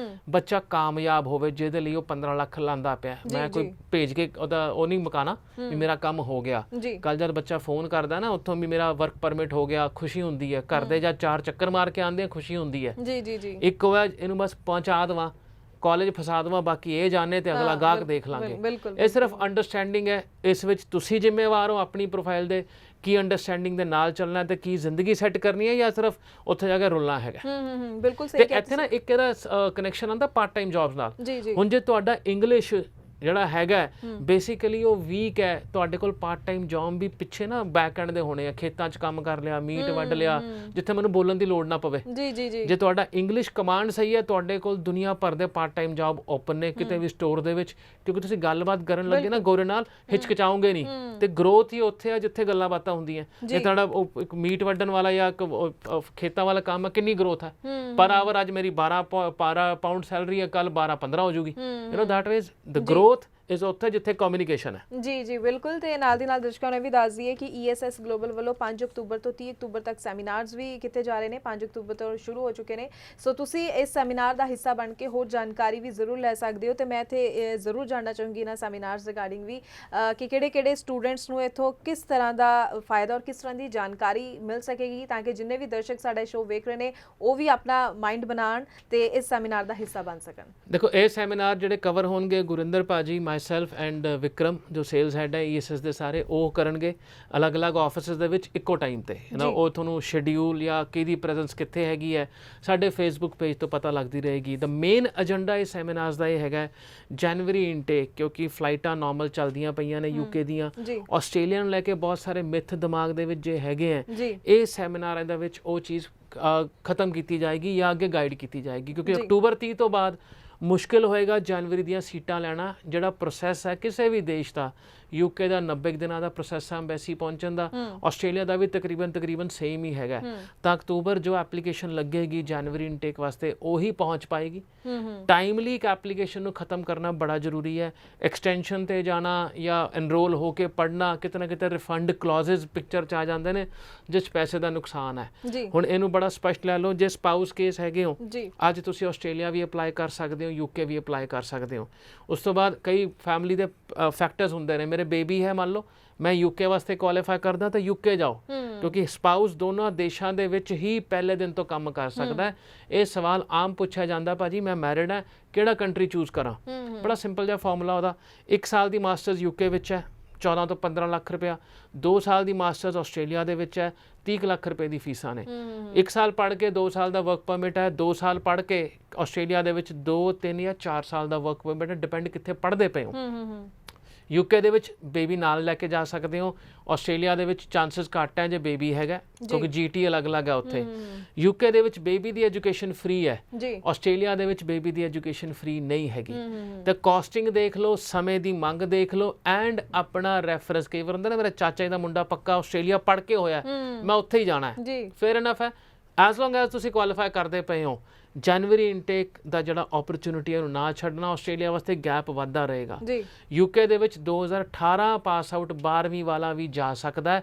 ਬੱਚਾ ਕਾਮਯਾਬ ਹੋਵੇ ਜਿਹਦੇ ਲਈ ਉਹ 15 ਲੱਖ ਲਾਂਦਾ ਪਿਆ। ਮੈਂ ਕੋਈ ਭੇਜ ਕੇ ਉਹਦਾ ਉਹ ਨਹੀਂ ਮੁਕਾਣਾ ਵੀ ਮੇਰਾ ਕੰਮ ਹੋ ਗਿਆ। ਕੱਲ ਜਦ ਬੱਚਾ ਫੋਨ ਕਰਦਾ ਨਾ ਉੱਥੋਂ ਵੀ ਮੇਰਾ ਵਰਕ ਪਰਮਿਟ ਹੋ ਗਿਆ, ਖੁਸ਼ੀ ਹੁੰਦੀ ਹੈ। ਘਰ ਦੇ ਜਾਂ 4 ਚੱਕਰ ਮਾਰ ਕੇ ਆਉਂਦੇ ਆ, ਖੁਸ਼ੀ ਹੁੰਦੀ ਹੈ। ਜੀ ਜੀ ਜੀ। ਇੱਕ ਹੋਇਆ ਇਹਨੂੰ ਬਸ ਪਹੁੰਚਾ ਦੇਵਾਂ, ਕਾਲਜ ਫਸਾ ਦੇਵਾਂ, ਬਾਕੀ ਇਹ ਜਾਣੇ ਤੇ ਅਗਲਾ ਗਾਹਕ ਦੇਖ ਲਾਂਗੇ। ਇਹ ਸਿਰਫ ਅੰਡਰਸਟੈਂਡਿੰਗ ਹੈ। ਇਸ ਵਿੱਚ ਤੁਸੀਂ ਜ਼ਿੰਮੇਵਾਰ ਹੋ ਆਪਣੀ ਪ੍ਰੋਫਾਈਲ ਦੇ, ਕੀ ਅੰਡਰਸਟੈਂਡਿੰਗ ਦੇ ਨਾਲ ਚੱਲਣਾ ਤੇ ਕੀ ਜ਼ਿੰਦਗੀ ਸੈੱਟ ਕਰਨੀ ਹੈ, ਜਾਂ ਸਿਰਫ ਉੱਥੇ ਜਾ ਕੇ ਰੁਲਣਾ ਹੈਗਾ। ਬਿਲਕੁਲ ਸਹੀ। ਤੇ ਇੱਥੇ ਨਾ ਇੱਕ ਇਹਦਾ ਕਨੈਕਸ਼ਨ ਆਉਂਦਾ ਪਾਰਟ ਟਾਈਮ ਜੌਬਸ ਨਾਲ। ਹੁਣ ਜੇ ਤੁਹਾਡਾ ਇੰਗਲਿਸ਼ ਜਿਹੜਾ ਹੈਗਾ ਬੇਸਿਕਲੀ ਉਹ ਵੀਕ ਹੈ, ਤੁਹਾਡੇ ਕੋਲ ਪਾਰਟ ਟਾਈਮ ਜੌਬ ਵੀ ਪਿੱਛੇ ਨਾ ਬੈਕ ਐਂਡ ਦੇ ਹੋਣੇ ਆ, ਖੇਤਾਂ 'ਚ ਕੰਮ ਕਰ ਲਿਆ, ਮੀਟ ਵੱਢ ਲਿਆ, ਜਿੱਥੇ ਮੈਨੂੰ ਬੋਲਣ ਦੀ ਲੋੜ ਨਾ ਪਵੇ। ਜੇ ਤੁਹਾਡਾ ਇੰਗਲਿਸ਼ ਕਮਾਂਡ ਸਹੀ ਹੈ, ਤੁਹਾਡੇ ਕੋਲ ਦੁਨੀਆ ਭਰ ਦੇ ਪਾਰਟ ਟਾਈਮ ਜੌਬ ਓਪਨ ਨੇ ਕਿਤੇ ਵੀ ਸਟੋਰ ਦੇ ਵਿੱਚ, ਕਿਉਂਕਿ ਤੁਸੀਂ ਗੱਲਬਾਤ ਕਰਨ ਲੱਗੇ ਨਾ ਗੋਰੇ ਨਾਲ ਹਿਚਕਿਚਾਓਗੇ ਨਹੀਂ। ਤੇ ਗਰੋਥ ਹੀ ਉੱਥੇ ਆ ਜਿੱਥੇ ਗੱਲਾਂ ਬਾਤਾਂ ਹੁੰਦੀਆਂ। ਜੇ ਤੁਹਾਡਾ ਇੱਕ ਮੀਟ ਵੱਢਣ ਵਾਲਾ ਜਾਂ ਖੇਤਾਂ ਵਾਲਾ ਕੰਮ ਹੈ, ਕਿੰਨੀ ਗਰੋਥ ਹੈ ਪਰ ਆਵਰ। ਅੱਜ ਮੇਰੀ 12 ਪਾਉਂਡ ਸੈਲਰੀ ਹੈ, ਕੱਲ 12-15 ਹੋ ਜੂਗੀ। ਦੈਟ ਮੀਨਸ ਦ ਗਰੋਥ ਇਸ ਉੱਥੇ ਜਿੱਥੇ ਕਮਿਊਨੀਕੇਸ਼ਨ ਹੈ। ਜੀ ਜੀ ਬਿਲਕੁਲ। ਤੇ ਨਾਲ ਦੀ ਨਾਲ ਦਰਸ਼ਕਾਂ ਨੂੰ ਵੀ ਦੱਸ ਦਈਏ ਕਿ ESS ਗਲੋਬਲ ਵੱਲੋਂ 5 ਅਕਤੂਬਰ ਤੋਂ 30 ਅਕਤੂਬਰ ਤੱਕ ਸੈਮੀਨਾਰਸ ਵੀ ਕੀਤੇ ਜਾ ਰਹੇ ਨੇ। 5 ਅਕਤੂਬਰ ਤੋਂ ਸ਼ੁਰੂ ਹੋ ਚੁੱਕੇ ਨੇ। ਸੋ ਤੁਸੀਂ ਇਸ ਸੈਮੀਨਾਰ ਦਾ ਹਿੱਸਾ ਬਣ ਕੇ ਹੋਰ ਜਾਣਕਾਰੀ ਵੀ ਜ਼ਰੂਰ ਲੈ ਸਕਦੇ ਹੋ। ਤੇ ਮੈਂ ਇੱਥੇ ਜ਼ਰੂਰ ਜਾਣਨਾ ਚਾਹੂੰਗੀ ਇਹਨਾਂ ਸੈਮੀਨਾਰਸ ਰਿਗਾਰਡਿੰਗ ਵੀ ਕਿ ਕਿਹੜੇ ਸਟੂਡੈਂਟਸ ਨੂੰ ਇੱਥੋਂ ਕਿਸ ਤਰ੍ਹਾਂ ਦਾ ਫਾਇਦਾ ਔਰ ਕਿਸ ਤਰ੍ਹਾਂ ਦੀ ਜਾਣਕਾਰੀ ਮਿਲ ਸਕੇਗੀ, ਤਾਂ ਕਿ ਜਿੰਨੇ ਵੀ ਦਰਸ਼ਕ ਸਾਡਾ ਸ਼ੋਅ ਵੇਖ ਰਹੇ ਨੇ ਉਹ ਵੀ ਆਪਣਾ ਮਾਈਂਡ ਬਣਾਉਣ ਤੇ ਇਸ ਸੈਮੀਨਾਰ ਦਾ ਹਿੱਸਾ ਬਣ ਸਕਣ। ਦੇਖੋ ਇਹ ਸੈਮੀਨਾਰ ਜਿਹੜੇ ਕਵਰ ਹੋਣਗੇ, ਗੁਰਿੰਦਰ ਭਾਜੀ, ਮਾਈਸੈਲਫ ਐਂਡ ਵਿਕਰਮ ਜੋ ਸੇਲਸ ਹੈਡ ਹੈ ESS ਦੇ ਸਾਰੇ, ਉਹ ਕਰਨਗੇ ਅਲੱਗ-ਅਲੱਗ ਆਫਿਸਿਸ ਦੇ ਵਿੱਚ ਇੱਕੋ ਟਾਈਮ ਤੇ। ਉਹ ਤੁਹਾਨੂੰ ਸ਼ੈਡਿਊਲ ਜਾਂ ਕਿਹਦੀ ਪ੍ਰੈਜ਼ੈਂਸ ਕਿੱਥੇ ਹੈਗੀ ਹੈ ਸਾਡੇ ਫੇਸਬੁੱਕ ਪੇਜ ਤੋਂ ਪਤਾ ਲੱਗਦੀ ਰਹੇਗੀ। ਦ ਮੇਨ ਏਜੰਡਾ ਇਸ ਸੈਮੀਨਾਰਸ ਦਾ ਇਹ ਹੈਗਾ ਜਨਵਰੀ ਇਨਟੇਕ, ਕਿਉਂਕਿ ਫਲਾਈਟਾਂ ਨਾਰਮਲ ਚੱਲਦੀਆਂ ਪਈਆਂ ਨੇ UK ਦੀਆਂ। ਆਸਟ੍ਰੇਲੀਆ ਨੂੰ ਲੈ ਕੇ ਬਹੁਤ ਸਾਰੇ ਮਿਥ ਦਿਮਾਗ ਦੇ ਵਿੱਚ ਜੇ ਹੈਗੇ ਹੈ, ਇਹ ਸੈਮੀਨਾਰਾਂ ਦੇ ਵਿੱਚ ਉਹ ਚੀਜ਼ ਖਤਮ ਕੀਤੀ ਜਾਏਗੀ ਜਾਂ ਅੱਗੇ ਗਾਈਡ ਕੀਤੀ ਜਾਏਗੀ। ਕਿਉਂਕਿ ਅਕਤੂਬਰ 30 ਤੋਂ ਬਾਅਦ ਮੁਸ਼ਕਿਲ ਹੋਏਗਾ ਜਨਵਰੀ ਦੀਆਂ ਸੀਟਾਂ ਲੈਣਾ। ਜਿਹੜਾ ਪ੍ਰੋਸੈਸ ਹੈ ਕਿਸੇ ਵੀ ਦੇਸ਼ ਦਾ, UK ਦਾ 90 ਦਿਨਾਂ ਦਾ ਪ੍ਰੋਸੈਸ ਹੈ ਐਮਬੈਸੀ ਪਹੁੰਚਣ ਦਾ, ਆਸਟ੍ਰੇਲੀਆ ਦਾ ਵੀ ਤਕਰੀਬਨ ਸੇਮ ਹੀ ਹੈਗਾ। ਤਾਂ ਅਕਤੂਬਰ ਜੋ ਐਪਲੀਕੇਸ਼ਨ ਲੱਗੇਗੀ ਜਨਵਰੀ ਇਨਟੇਕ ਵਾਸਤੇ ਉਹੀ ਪਹੁੰਚ ਪਾਏਗੀ। ਟਾਈਮਲੀ ਇੱਕ ਐਪਲੀਕੇਸ਼ਨ ਨੂੰ ਖਤਮ ਕਰਨਾ ਬੜਾ ਜ਼ਰੂਰੀ ਹੈ। ਐਕਸਟੈਂਸ਼ਨ ਤੇ ਜਾਣਾ ਜਾਂ ਐਨਰੋਲ ਹੋ ਕੇ ਪੜ੍ਹਨਾ, ਕਿਤੇ ਨਾ ਕਿਤੇ ਰਿਫੰਡ ਕਲੌਜ਼ਸ ਪਿਕਚਰ 'ਚ ਆ ਜਾਂਦੇ ਨੇ ਜਿਸ ਪੈਸੇ ਦਾ ਨੁਕਸਾਨ ਹੈ। ਹੁਣ ਇਹਨੂੰ ਬੜਾ ਸਪਸ਼ਟ ਲੈ ਲਓ। ਜੇ ਸਪਾਊਸ ਕੇਸ ਹੈਗੇ ਹੋ, ਅੱਜ ਤੁਸੀਂ ਆਸਟ੍ਰੇਲੀਆ ਵੀ ਅਪਲਾਈ ਕਰ ਸਕਦੇ ਹੋ, UK ਵੀ ਅਪਲਾਈ ਕਰ ਸਕਦੇ ਹੋ। ਉਸ ਤੋਂ ਬਾਅਦ ਕਈ ਫੈਮਿਲੀ ਦੇ ਫੈਕਟਰਸ ਹੁੰਦੇ ਨੇ। ਮੇਰੇ ਬੇਬੀ ਹੈ, ਮੰਨ ਲਓ ਮੈਂ UK ਵਾਸਤੇ ਕੁਆਲੀਫਾਈ ਕਰਦਾ ਤਾਂ UK ਜਾਓ, ਕਿਉਂਕਿ ਸਪਾਊਸ ਦੋਨਾਂ ਦੇਸ਼ਾਂ ਦੇ ਵਿੱਚ ਹੀ ਪਹਿਲੇ ਦਿਨ ਤੋਂ ਕੰਮ ਕਰ ਸਕਦਾ ਹੈ। ਇਹ ਸਵਾਲ ਆਮ ਪੁੱਛਿਆ ਜਾਂਦਾ, ਭਾਜੀ ਮੈਂ ਮੈਰਿਡ ਹੈ, ਕਿਹੜਾ ਕੰਟਰੀ ਚੂਜ਼ ਕਰਾਂ? ਬੜਾ ਸਿੰਪਲ ਜਿਹਾ ਫਾਰਮੂਲਾ ਉਹਦਾ। 1 ਸਾਲ ਦੀ ਮਾਸਟਰਸ UK ਵਿੱਚ ਹੈ, 14 ਤੋਂ 15 ਲੱਖ ਰੁਪਇਆ। 2 ਸਾਲ ਦੀ ਮਾਸਟਰਸ ਆਸਟ੍ਰੇਲੀਆ ਦੇ ਵਿੱਚ ਹੈ, 30 ਲੱਖ ਰੁਪਏ ਦੀ ਫੀਸਾਂ ਨੇ। 1 ਸਾਲ ਪੜ੍ਹ ਕੇ 2 ਸਾਲ ਦਾ ਵਰਕ ਪਰਮਿਟ ਹੈ। 2 ਸਾਲ ਪੜ੍ਹ ਕੇ ਆਸਟ੍ਰੇਲੀਆ ਦੇ ਵਿੱਚ 2, 3 ਜਾਂ 4 ਸਾਲ ਦਾ ਵਰਕ ਪਰਮਿਟ ਹੈ, ਡਿਪੈਂਡ ਕਿੱਥੇ ਪੜ੍ਹਦੇ ਪਏ ਹੋ। UK ਦੇ ਵਿੱਚ ਬੇਬੀ ਨਾਲ ਲੈ ਕੇ ਜਾ ਸਕਦੇ ਹੋ। ਆਸਟ੍ਰੇਲੀਆ ਦੇ ਵਿੱਚ ਚਾਂਸਸ ਘੱਟ ਹੈ ਜੇ ਬੇਬੀ ਹੈਗਾ, ਕਿਉਂਕਿ GT ਅਲੱਗ-ਅਲੱਗ ਹੈ ਉੱਥੇ। UK ਦੇ ਵਿੱਚ ਬੇਬੀ ਦੀ ਐਜੂਕੇਸ਼ਨ ਫ੍ਰੀ ਹੈ, ਆਸਟ੍ਰੇਲੀਆ ਦੇ ਵਿੱਚ ਬੇਬੀ ਦੀ ਐਜੂਕੇਸ਼ਨ ਫ੍ਰੀ ਨਹੀਂ ਹੈਗੀ। ਤੇ ਕਾਸਟਿੰਗ ਦੇਖ ਲਓ, ਸਮੇਂ ਦੀ ਮੰਗ ਦੇਖ ਲਓ, ਐਂਡ ਆਪਣਾ ਰੈਫਰੈਂਸ। ਕਈ ਵਾਰ ਹੁੰਦਾ ਨਾ ਮੇਰਾ ਚਾਚਾ ਜੀ ਦਾ ਮੁੰਡਾ ਪੱਕਾ ਆਸਟ੍ਰੇਲੀਆ ਪੜ੍ਹ ਕੇ ਹੋਇਆ, ਮੈਂ ਉੱਥੇ ਹੀ ਜਾਣਾ ਹੈ, ਫੇਅਰ ਇਨਫ ਹੈ। ਐਜ਼ ਲੌਂਗ ਐਜ਼ ਤੁਸੀਂ ਕੁਆਲੀਫਾਈ ਕਰਦੇ ਪਏ ਹੋ, ਜਨਵਰੀ ਇਨਟੇਕ ਦਾ ਜਿਹੜਾ ਓਪਰਚੁਨਿਟੀ ਹੈ ਉਹਨੂੰ ਨਾ ਛੱਡਣਾ। ਆਸਟ੍ਰੇਲੀਆ ਵਾਸਤੇ ਗੈਪ ਵੱਧਦਾ ਰਹੇਗਾ ਜੀ। ਯੂਕੇ ਦੇ ਵਿੱਚ 2018 ਪਾਸ ਆਊਟ 12ਵੀਂ ਵਾਲਾ ਵੀ ਜਾ ਸਕਦਾ ਹੈ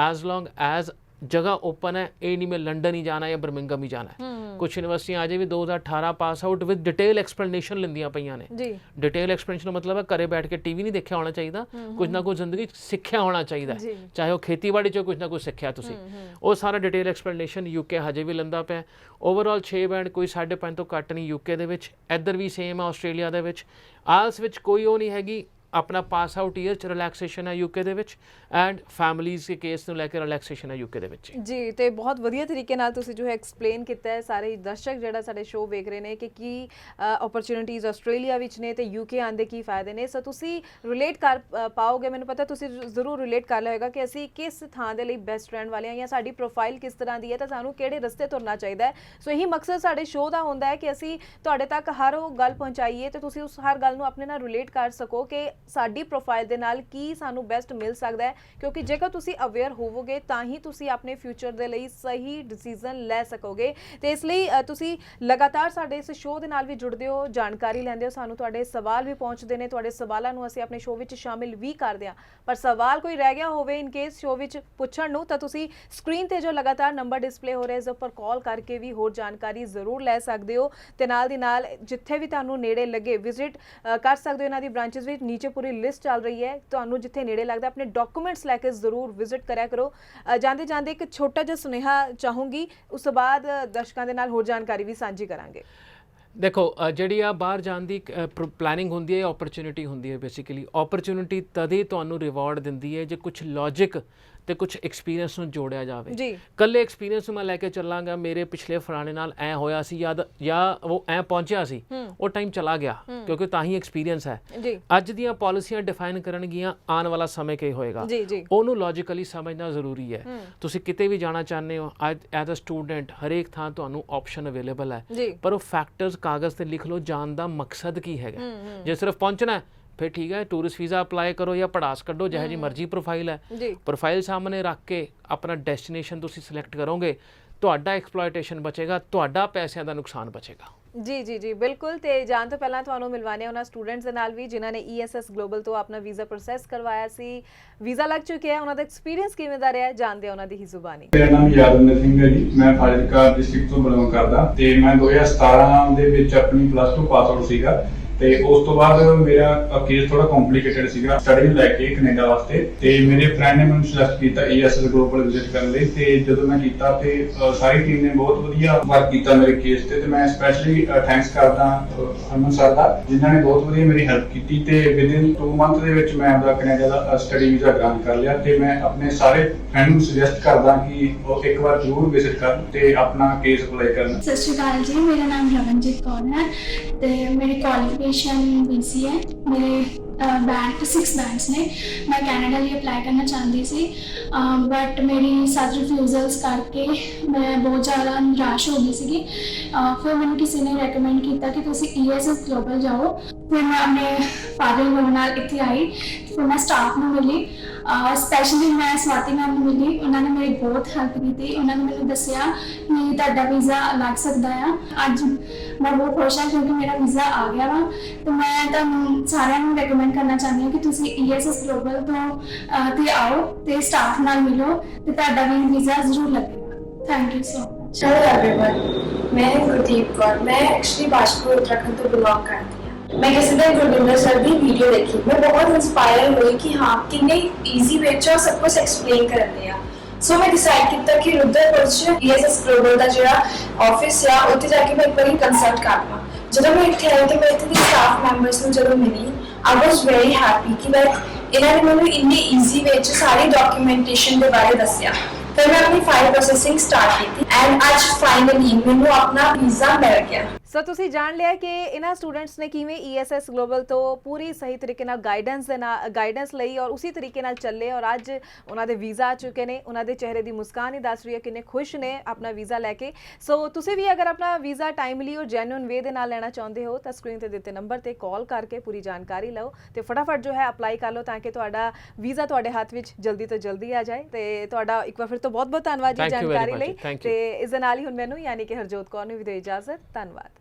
ਐਜ਼ ਲੌਂਗ ਐਜ਼ ਜਗ੍ਹਾ ਓਪਨ ਹੈ। ਇਹ ਨਹੀਂ ਮੈਂ ਲੰਡਨ ਹੀ ਜਾਣਾ ਜਾਂ ਬਰਮਿੰਗਮ ਹੀ ਜਾਣਾ ਹੈ। ਕੁਛ ਯੂਨੀਵਰਸਿਟੀਆਂ ਅਜੇ ਵੀ 2018 pass out with detail explanation ਲੈਂਦੀਆਂ ਪਈਆਂ ਨੇ ਜੀ। ਡਿਟੇਲ ਐਕਸਪਲੇਨੇਸ਼ਨ ਮਤਲਬ ਹੈ ਘਰੇ ਬੈਠ ਕੇ ਟੀਵੀ ਨਹੀਂ ਦੇਖਿਆ ਹੋਣਾ ਚਾਹੀਦਾ, ਕੁਝ ਨਾ ਕੁਝ ਜ਼ਿੰਦਗੀ 'ਚ ਸਿੱਖਿਆ ਹੋਣਾ ਚਾਹੀਦਾ, ਚਾਹੇ ਉਹ ਖੇਤੀਬਾੜੀ 'ਚੋਂ ਕੁਝ ਨਾ ਕੁਝ ਸਿੱਖਿਆ ਤੁਸੀਂ, ਉਹ ਸਾਰਾ ਡਿਟੇਲ ਐਕਸਪਲੇਨੇਸ਼ਨ ਯੂਕੇ ਹਜੇ ਵੀ ਲੈਂਦਾ ਪਿਆ। ਓਵਰਆਲ 6 ਬੈਂਡ ਕੋਈ 5.5 ਤੋਂ ਘੱਟ ਨਹੀਂ ਯੂਕੇ ਦੇ ਵਿੱਚ, ਇੱਧਰ ਵੀ ਸੇਮ ਆ ਆਸਟ੍ਰੇਲੀਆ ਦੇ ਵਿੱਚ। ਆਇਲਸ ਵਿੱਚ ਕੋਈ ਉਹ ਨਹੀਂ ਹੈਗੀ, ਆਪਣਾ ਪਾਸ ਆਊਟ ਈਅਰ 'ਚ ਰਿਲੈਕਸੇਸ਼ਨ ਹੈ ਯੂਕੇ ਦੇ ਵਿੱਚ ਐਂਡ ਫੈਮਲੀਜ਼ ਦੇ ਕੇਸ ਨੂੰ ਲੈ ਕੇ ਰਿਲੈਕਸੇਸ਼ਨ ਹੈ ਯੂਕੇ ਦੇ ਵਿੱਚ ਜੀ। ਤੇ ਬਹੁਤ ਵਧੀਆ ਤਰੀਕੇ ਨਾਲ ਤੁਸੀਂ ਜੋ ਹੈ ਐਕਸਪਲੇਨ ਕੀਤਾ ਹੈ। ਸਾਰੇ ਦਰਸ਼ਕ ਜਿਹੜਾ ਸਾਡੇ ਸ਼ੋਅ ਵੇਖ ਰਹੇ ਨੇ ਕਿ ਕੀ ਓਪਰਚੁਨਿਟੀਜ਼ ਆਸਟ੍ਰੇਲੀਆ ਵਿੱਚ ਨੇ ਤੇ ਯੂਕੇ ਆਉਣ ਦੇ ਕੀ ਫਾਇਦੇ ਨੇ। ਸੋ ਤੁਸੀਂ ਰਿਲੇਟ ਕਰ ਪਾਓਗੇ, ਮੈਨੂੰ ਪਤਾ ਤੁਸੀਂ ਜ਼ਰੂਰ ਰਿਲੇਟ ਕਰ ਲਿਆ ਹੋਏਗਾ ਕਿ ਅਸੀਂ ਕਿਸ ਥਾਂ ਦੇ ਲਈ ਬੈਸਟ ਰਹਿਣ ਵਾਲੇ ਹਾਂ ਜਾਂ ਸਾਡੀ ਪ੍ਰੋਫਾਈਲ ਕਿਸ ਤਰ੍ਹਾਂ ਦੀ ਹੈ ਤਾਂ ਸਾਨੂੰ ਕਿਹੜੇ ਰਸਤੇ ਤੁਰਨਾ ਚਾਹੀਦਾ ਹੈ। ਸੋ ਇਹੀ ਮਕਸਦ ਸਾਡੇ ਸ਼ੋਅ ਦਾ ਹੁੰਦਾ ਹੈ ਕਿ ਅਸੀਂ ਤੁਹਾਡੇ ਤੱਕ ਹਰ ਉਹ ਗੱਲ ਪਹੁੰਚਾਈਏ ਤੇ ਤੁਸੀਂ ਉਸ ਹਰ ਗੱਲ ਨੂੰ ਆਪਣੇ ਨਾਲ ਰਿਲੇਟ ਕਰ ਸਕੋ ਕਿ ਸਾਡੀ ਪ੍ਰੋਫਾਈਲ ਦੇ ਨਾਲ ਕੀ ਸਾਨੂੰ ਬੈਸਟ ਮਿਲ ਸਕਦਾ ਹੈ। ਕਿਉਂਕਿ ਜੇਕਰ ਤੁਸੀਂ ਅਵੇਅਰ ਹੋਵੋਗੇ ਤਾਂ ਹੀ ਤੁਸੀਂ ਆਪਣੇ ਫਿਊਚਰ ਦੇ ਲਈ ਸਹੀ ਡਿਸੀਜਨ ਲੈ ਸਕੋਗੇ। ਤੇ ਇਸ ਲਈ ਤੁਸੀਂ ਲਗਾਤਾਰ ਸਾਡੇ ਇਸ ਸ਼ੋਅ ਦੇ ਨਾਲ ਵੀ ਜੁੜਦੇ ਹੋ, ਜਾਣਕਾਰੀ ਲੈਂਦੇ ਹੋ, ਸਾਨੂੰ ਤੁਹਾਡੇ ਸਵਾਲ ਵੀ ਪਹੁੰਚਦੇ ਨੇ, ਤੁਹਾਡੇ ਸਵਾਲਾਂ ਨੂੰ ਅਸੀਂ ਆਪਣੇ ਸ਼ੋਅ ਵਿੱਚ ਸ਼ਾਮਿਲ ਵੀ ਕਰਦੇ ਹਾਂ। ਪਰ ਸਵਾਲ ਕੋਈ ਰਹਿ ਗਿਆ ਹੋਵੇ ਇਨ ਕੇਸ ਸ਼ੋਅ ਵਿੱਚ ਪੁੱਛਣ ਨੂੰ ਤਾਂ ਤੁਸੀਂ ਸਕਰੀਨ ਤੇ ਜੋ ਲਗਾਤਾਰ ਨੰਬਰ ਡਿਸਪਲੇ ਹੋ ਰਿਹਾ ਇਸ ਉੱਪਰ ਕਾਲ ਕਰਕੇ ਵੀ ਹੋਰ ਜਾਣਕਾਰੀ ਜ਼ਰੂਰ ਲੈ ਸਕਦੇ ਹੋ। ਤੇ ਨਾਲ ਦੀ ਨਾਲ ਜਿੱਥੇ ਵੀ ਤੁਹਾਨੂੰ ਨੇੜੇ ਲੱਗੇ ਵਿਜ਼ਿਟ ਕਰ ਸਕਦੇ ਹੋ ਇਹਨਾਂ ਦੀ ਬ੍ਰਾਂਚਸ ਵਿੱਚ। ਨੀਚੇ ਪੂਰੀ ਲਿਸਟ ਚੱਲ ਰਹੀ ਹੈ, ਤੁਹਾਨੂੰ ਜਿੱਥੇ ਨੇੜੇ ਲੱਗਦਾ ਆਪਣੇ ਡਾਕੂਮੈਂਟਸ ਲੈ ਕੇ ਜ਼ਰੂਰ ਵਿਜ਼ਿਟ ਕਰਿਆ ਕਰੋ। ਜਾਂਦੇ ਜਾਂਦੇ ਇੱਕ ਛੋਟਾ ਜਿਹਾ ਸੁਨੇਹਾ ਚਾਹੂੰਗੀ, ਉਸ ਤੋਂ ਬਾਅਦ ਦਰਸ਼ਕਾਂ ਦੇ ਨਾਲ ਹੋਰ ਜਾਣਕਾਰੀ ਵੀ ਸਾਂਝੀ ਕਰਾਂਗੇ। ਦੇਖੋ ਜਿਹੜੀ ਆ ਬਾਹਰ ਜਾਣ ਦੀ ਪਲੈਨਿੰਗ ਹੁੰਦੀ ਹੈ, ਓਪਰਚੁਨਿਟੀ ਹੁੰਦੀ ਹੈ। ਬੇਸਿਕਲੀ ਓਪਰਚੁਨਿਟੀ ਤਦ ਹੀ ਤੁਹਾਨੂੰ ਰਿਵਾਰਡ ਦਿੰਦੀ ਹੈ ਜੇ ਕੁਝ ਲੌਜਿਕ ਤੇ ਕੁਝ ਐਕਸਪੀਰੀਅੰਸ ਨੂੰ ਜੋੜਿਆ ਜਾਵੇ ਜੀ। ਕੱਲੇ ਐਕਸਪੀਰੀਅੰਸ ਨੂੰ ਮੈਂ ਲੈ ਕੇ ਚੱਲਾਂਗਾ ਮੇਰੇ ਪਿਛਲੇ ਫਲਾਣੇ ਨਾਲ ਐ ਹੋਇਆ ਸੀ ਜਾਂ ਉਹ ਐ ਪਹੁੰਚਿਆ ਸੀ, ਉਹ ਟਾਈਮ ਚਲਾ ਗਿਆ ਕਿਉਂਕਿ ਤਾਂ ਹੀ ਐਕਸਪੀਰੀਅੰਸ ਹੈ। ਅੱਜ ਦੀਆਂ ਪਾਲਿਸੀਆਂ ਡਿਫਾਈਨ ਕਰਨਗੀਆਂ ਆਉਣ ਵਾਲਾ ਸਮੇਂ ਕੀ ਹੋਏਗਾ, ਉਹਨੂੰ ਲੌਜੀਕਲੀ ਸਮਝਣਾ ਜ਼ਰੂਰੀ ਹੈ। ਤੁਸੀਂ ਕਿਤੇ ਵੀ ਜਾਣਾ ਚਾਹੁੰਦੇ ਹੋ ਐਜ਼ ਅ ਸਟੂਡੈਂਟ, ਹਰੇਕ ਥਾਂ ਤੁਹਾਨੂੰ ਆਪਸ਼ਨ ਅਵੇਲੇਬਲ ਹੈ, ਪਰ ਉਹ ਫੈਕਟਰਸ ਕਾਗਜ਼ ਤੇ ਲਿਖ ਲਓ ਜਾਣ ਦਾ ਮਕਸਦ ਕੀ ਹੈਗਾ। ਜੇ ਸਿਰਫ ਪਹੁੰਚਣਾ ਫਿਰ ਠੀਕ ਹੈ, ਟੂਰਿਸਟ ਵੀਜ਼ਾ ਅਪਲਾਈ ਕਰੋ ਜਾਂ ਪੜਾਸ ਕੱਢੋ, ਜਿਹੋ ਜਿਹੀ ਮਰਜ਼ੀ ਪ੍ਰੋਫਾਈਲ ਹੈ, ਪ੍ਰੋਫਾਈਲ ਸਾਹਮਣੇ ਰੱਖ ਕੇ ਆਪਣਾ ਡੈਸਟੀਨੇਸ਼ਨ ਤੁਸੀਂ ਸਿਲੈਕਟ ਕਰੋਗੇ, ਤੁਹਾਡਾ ਐਕਸਪਲੋਇਟੇਸ਼ਨ ਬਚੇਗਾ, ਤੁਹਾਡਾ ਪੈਸਿਆਂ ਦਾ ਨੁਕਸਾਨ ਬਚੇਗਾ। ਜੀ ਜੀ ਜੀ ਬਿਲਕੁਲ। ਤੇ ਜਾਣ ਤੋਂ ਪਹਿਲਾਂ ਤੁਹਾਨੂੰ ਮਿਲਵਾਣੇ ਉਹਨਾਂ ਸਟੂਡੈਂਟਸ ਦੇ ਨਾਲ ਵੀ ਜਿਨ੍ਹਾਂ ਨੇ ESS ਗਲੋਬਲ ਤੋਂ ਆਪਣਾ ਵੀਜ਼ਾ ਪ੍ਰੋਸੈਸ ਕਰਵਾਇਆ ਸੀ, ਵੀਜ਼ਾ ਲੱਗ ਚੁੱਕਿਆ ਹੈ, ਉਹਨਾਂ ਦਾ ਐਕਸਪੀਰੀਅੰਸ ਕਿਵੇਂ ਦਾ ਰਿਹਾ ਜਾਣਦੇ ਉਹਨਾਂ ਦੀ ਹੀ ਜ਼ੁਬਾਨੀ। ਮੇਰਾ ਨਾਮ ਯਾਦਵਿੰਦਰ ਸਿੰਘ ਹੈ ਜੀ, ਮੈਂ ਫਾਜ਼ਿਲਕਾ ਡਿਸਟ੍ਰਿਕਟ ਤੋਂ ਬਿਲੋਂਗ ਕਰਦਾ ਤੇ ਮੈਂ 2017 ਦੇ ਵਿੱਚ ਆਪਣੀ +2 ਪਾਸ ਆਊਟ ਸੀਗਾ ਤੇ ਉਸ ਤੋਂ ਬਾਅਦ ਮੇਰਾ ਕੇਸ ਥੋੜਾ ਕੰਪਲਿਕੇਟਡ ਸੀਗਾ ਸਟੱਡੀ ਨੂੰ ਲੈ ਕੇ ਕੈਨੇਡਾ ਵਾਸਤੇ। ਤੇ ਮੇਰੇ ਫਰੈਂਡ ਨੇ ਮੈਨੂੰ ਸੁਜੈਸਟ ਕੀਤਾ ESS ਗਲੋਬਲ ਵਿਜ਼ਿਟ ਕਰਨ ਲਈ ਤੇ ਜਦੋਂ ਮੈਂ ਕੀਤਾ ਤੇ ਸਾਰੀ ਟੀਮ ਨੇ ਬਹੁਤ ਵਧੀਆ ਵਰਕ ਕੀਤਾ ਮੇਰੇ ਕੇਸ ਤੇ ਮੈਂ ਸਪੈਸ਼ਲੀ ਥੈਂਕਸ ਕਰਦਾ ਹਰਮਨ ਸਰ ਦਾ ਜਿਨ੍ਹਾਂ ਨੇ ਬਹੁਤ ਵਧੀਆ ਮੇਰੀ ਹੈਲਪ ਕੀਤੀ ਤੇ ਵਿਦਿਨ 2 ਮੰਥ ਦੇ ਵਿੱਚ ਮੈਂ ਆਪਦਾ ਕੈਨੇਡਾ ਦਾ ਸਟੱਡੀ ਵੀਜ਼ਾ ਗ੍ਰਾਂਟ ਕਰ ਲਿਆ। ਤੇ ਮੈਂ ਆਪਣੇ ਸਾਰੇ ਫਰੈਂਡ ਨੂੰ ਸੁਜੈਸਟ ਕਰਦਾ ਕਿ ਉਹ ਇੱਕ ਵਾਰ ਜ਼ਰੂਰ ਵਿਜ਼ਿਟ ਕਰਨ ਤੇ ਆਪਣਾ ਕੇਸ ਅਪਲਾਈ ਕਰਨ। ਸਤਿ ਸ਼੍ਰੀ ਅਕਾਲ ਜੀ, ਮੇਰਾ ਨਾਮ ਰਮਨਜੀਤ ਕੌਰ ਹੈ ਤੇ ਮੇਰੀ ਕੁਆਲੀਫਿਕੇਸ਼ਨ BC ਹੈ। ਮੇਰੇ ਬੈਂਡ 6 ਬੈਂਡਸ ਨੇ। ਮੈਂ ਕੈਨੇਡਾ ਲਈ ਅਪਲਾਈ ਕਰਨਾ ਚਾਹੁੰਦੀ ਸੀ ਬਟ ਮੇਰੀ 7 ਰਿਫਿਊਜ਼ਲਸ ਕਰਕੇ ਮੈਂ ਬਹੁਤ ਜ਼ਿਆਦਾ ਨਿਰਾਸ਼ ਹੋ ਗਈ ਸੀਗੀ। ਫਿਰ ਮੈਨੂੰ ਕਿਸੇ ਨੇ ਰეკਮੈਂਡ ਕੀਤਾ ਕਿ ਤੁਸੀਂ ESS ਗਲੋਬਲ ਜਾਓ। ਫਿਰ ਮੈਂ ਆਪਣੇ ਫਾਦਰ ਨਾਲ ਇੱਥੇ ਆਈ, ਫਿਰ ਮੈਂ ਸਟਾਫ ਨੂੰ ਮਿਲੀ, ਸਪੈਸ਼ਲੀ ਮੈਂ ਸਵਾਤੀ ਮੈਮ ਨੂੰ ਮਿਲੀ। ਉਹਨਾਂ ਨੇ ਮੇਰੀ ਬਹੁਤ ਹੈਲਪ ਕੀਤੀ। ਉਹਨਾਂ ਨੇ ਮੈਨੂੰ ਦੱਸਿਆ ਕਿ ਤੁਹਾਡਾ ਵੀਜ਼ਾ ਲੱਗ ਸਕਦਾ ਆ। ਅੱਜ ਮੈਂ ਬਹੁਤ ਖੁਸ਼ ਹਾਂ ਕਿਉਂਕਿ ਮੇਰਾ ਵੀਜ਼ਾ ਆ ਗਿਆ ਵਾ। ਤੇ ਮੈਂ ਤੁਹਾਨੂੰ ਸਾਰਿਆਂ ਨੂੰ ਰეკਮੈਂਡ ਕਰਨਾ ਚਾਹੁੰਦੀ ਹਾਂ ਕਿ ਤੁਸੀਂ ESS ਗਲੋਬਲ ਤੋਂ ਤੇ ਆਓ ਤੇ ਸਟਾਫ ਨਾਲ ਮਿਲੋ ਤੇ ਤੁਹਾਡਾ ਵੀ ਵੀਜ਼ਾ ਜ਼ਰੂਰ ਲੱਗੇਗਾ। Thank you so much. Hello everyone, मैं गुरदीप कौर। मैं एक्चुअली बाजपुर उत्तराखंड तो बिलोंग करती हूँ। मैं किसी दिन गुरविंदर सर की वीडियो देखी, मैं बहुत इंस्पायर हुई कि हाँ किन्ने ईजी वे च सब कुछ एक्सप्लेन करते हैं। सो मैं डिसाइड किया कि रुद्रपुर च ESS ग्लोबल का जो ऑफिस आ उत्थे जाके मैं एक बार कंसल्ट करना। जब मैं इत्थे आई तो मैं इत्थे दी स्टाफ मैंबर्स नूं जदों मिली आई वाज वेरी हैप्पी कि इन्हां ने मैनूं इन्ने ईजी वे च सारी डॉक्यूमेंटेशन के बारे दस्सिया। फिर मैं अपनी फाइल प्रोसेसिंग स्टार्ट की एंड आज फाइनली मैनूं अपना वीज़ा मिल गया। ਸੋ ਤੁਸੀਂ ਜਾਣ ਲਿਆ ਕਿ ਇਹਨਾਂ ਸਟੂਡੈਂਟਸ ਨੇ ਕਿਵੇਂ ESS ਗਲੋਬਲ ਤੋਂ ਪੂਰੀ ਸਹੀ ਤਰੀਕੇ ਨਾਲ ਗਾਈਡੈਂਸ ਲਈ ਔਰ ਉਸੇ ਤਰੀਕੇ ਨਾਲ ਚੱਲੇ ਔਰ ਅੱਜ ਉਹਨਾਂ ਦੇ ਵੀਜ਼ਾ ਆ ਚੁੱਕੇ ਨੇ। ਉਹਨਾਂ ਦੇ ਚਿਹਰੇ ਦੀ ਮੁਸਕਾਨ ਹੀ ਦੱਸ ਰਹੀ ਹੈ ਕਿੰਨੇ ਖੁਸ਼ ਨੇ ਆਪਣਾ ਵੀਜ਼ਾ ਲੈ ਕੇ। ਸੋ ਤੁਸੀਂ ਵੀ ਅਗਰ ਆਪਣਾ ਵੀਜ਼ਾ ਟਾਈਮਲੀ ਔਰ ਜੈਨੂਇਨ ਵੇ ਦੇ ਨਾਲ ਲੈਣਾ ਚਾਹੁੰਦੇ ਹੋ ਤਾਂ ਸਕਰੀਨ ਤੇ ਦਿੱਤੇ ਨੰਬਰ ਤੇ ਕਾਲ ਕਰਕੇ ਪੂਰੀ ਜਾਣਕਾਰੀ ਲਓ ਤੇ ਫਟਾਫਟ ਜੋ ਹੈ ਅਪਲਾਈ ਕਰ ਲਓ ਤਾਂ ਕਿ ਤੁਹਾਡਾ ਵੀਜ਼ਾ ਤੁਹਾਡੇ ਹੱਥ ਵਿੱਚ ਜਲਦੀ ਤੋਂ ਜਲਦੀ ਆ ਜਾਏ। ਤੇ ਤੁਹਾਡਾ ਇੱਕ ਵਾਰ ਫਿਰ ਤੋਂ ਬਹੁਤ ਬਹੁਤ ਧੰਨਵਾਦ ਜੀ Thank you very ਜਾਣਕਾਰੀ much ਲਈ। ਜੀ, thank you। ਤੇ ਇਸ ਦੇ ਨਾਲ ਹੀ ਹੁਣ ਮੈਨੂੰ ਯਾਨੀ ਕਿ ਹਰਜੋਤ ਕੌਰ ਨੂੰ ਵੀ ਦਿਓ ਇਜਾਜ਼ਤ। ਧੰਨਵਾਦ।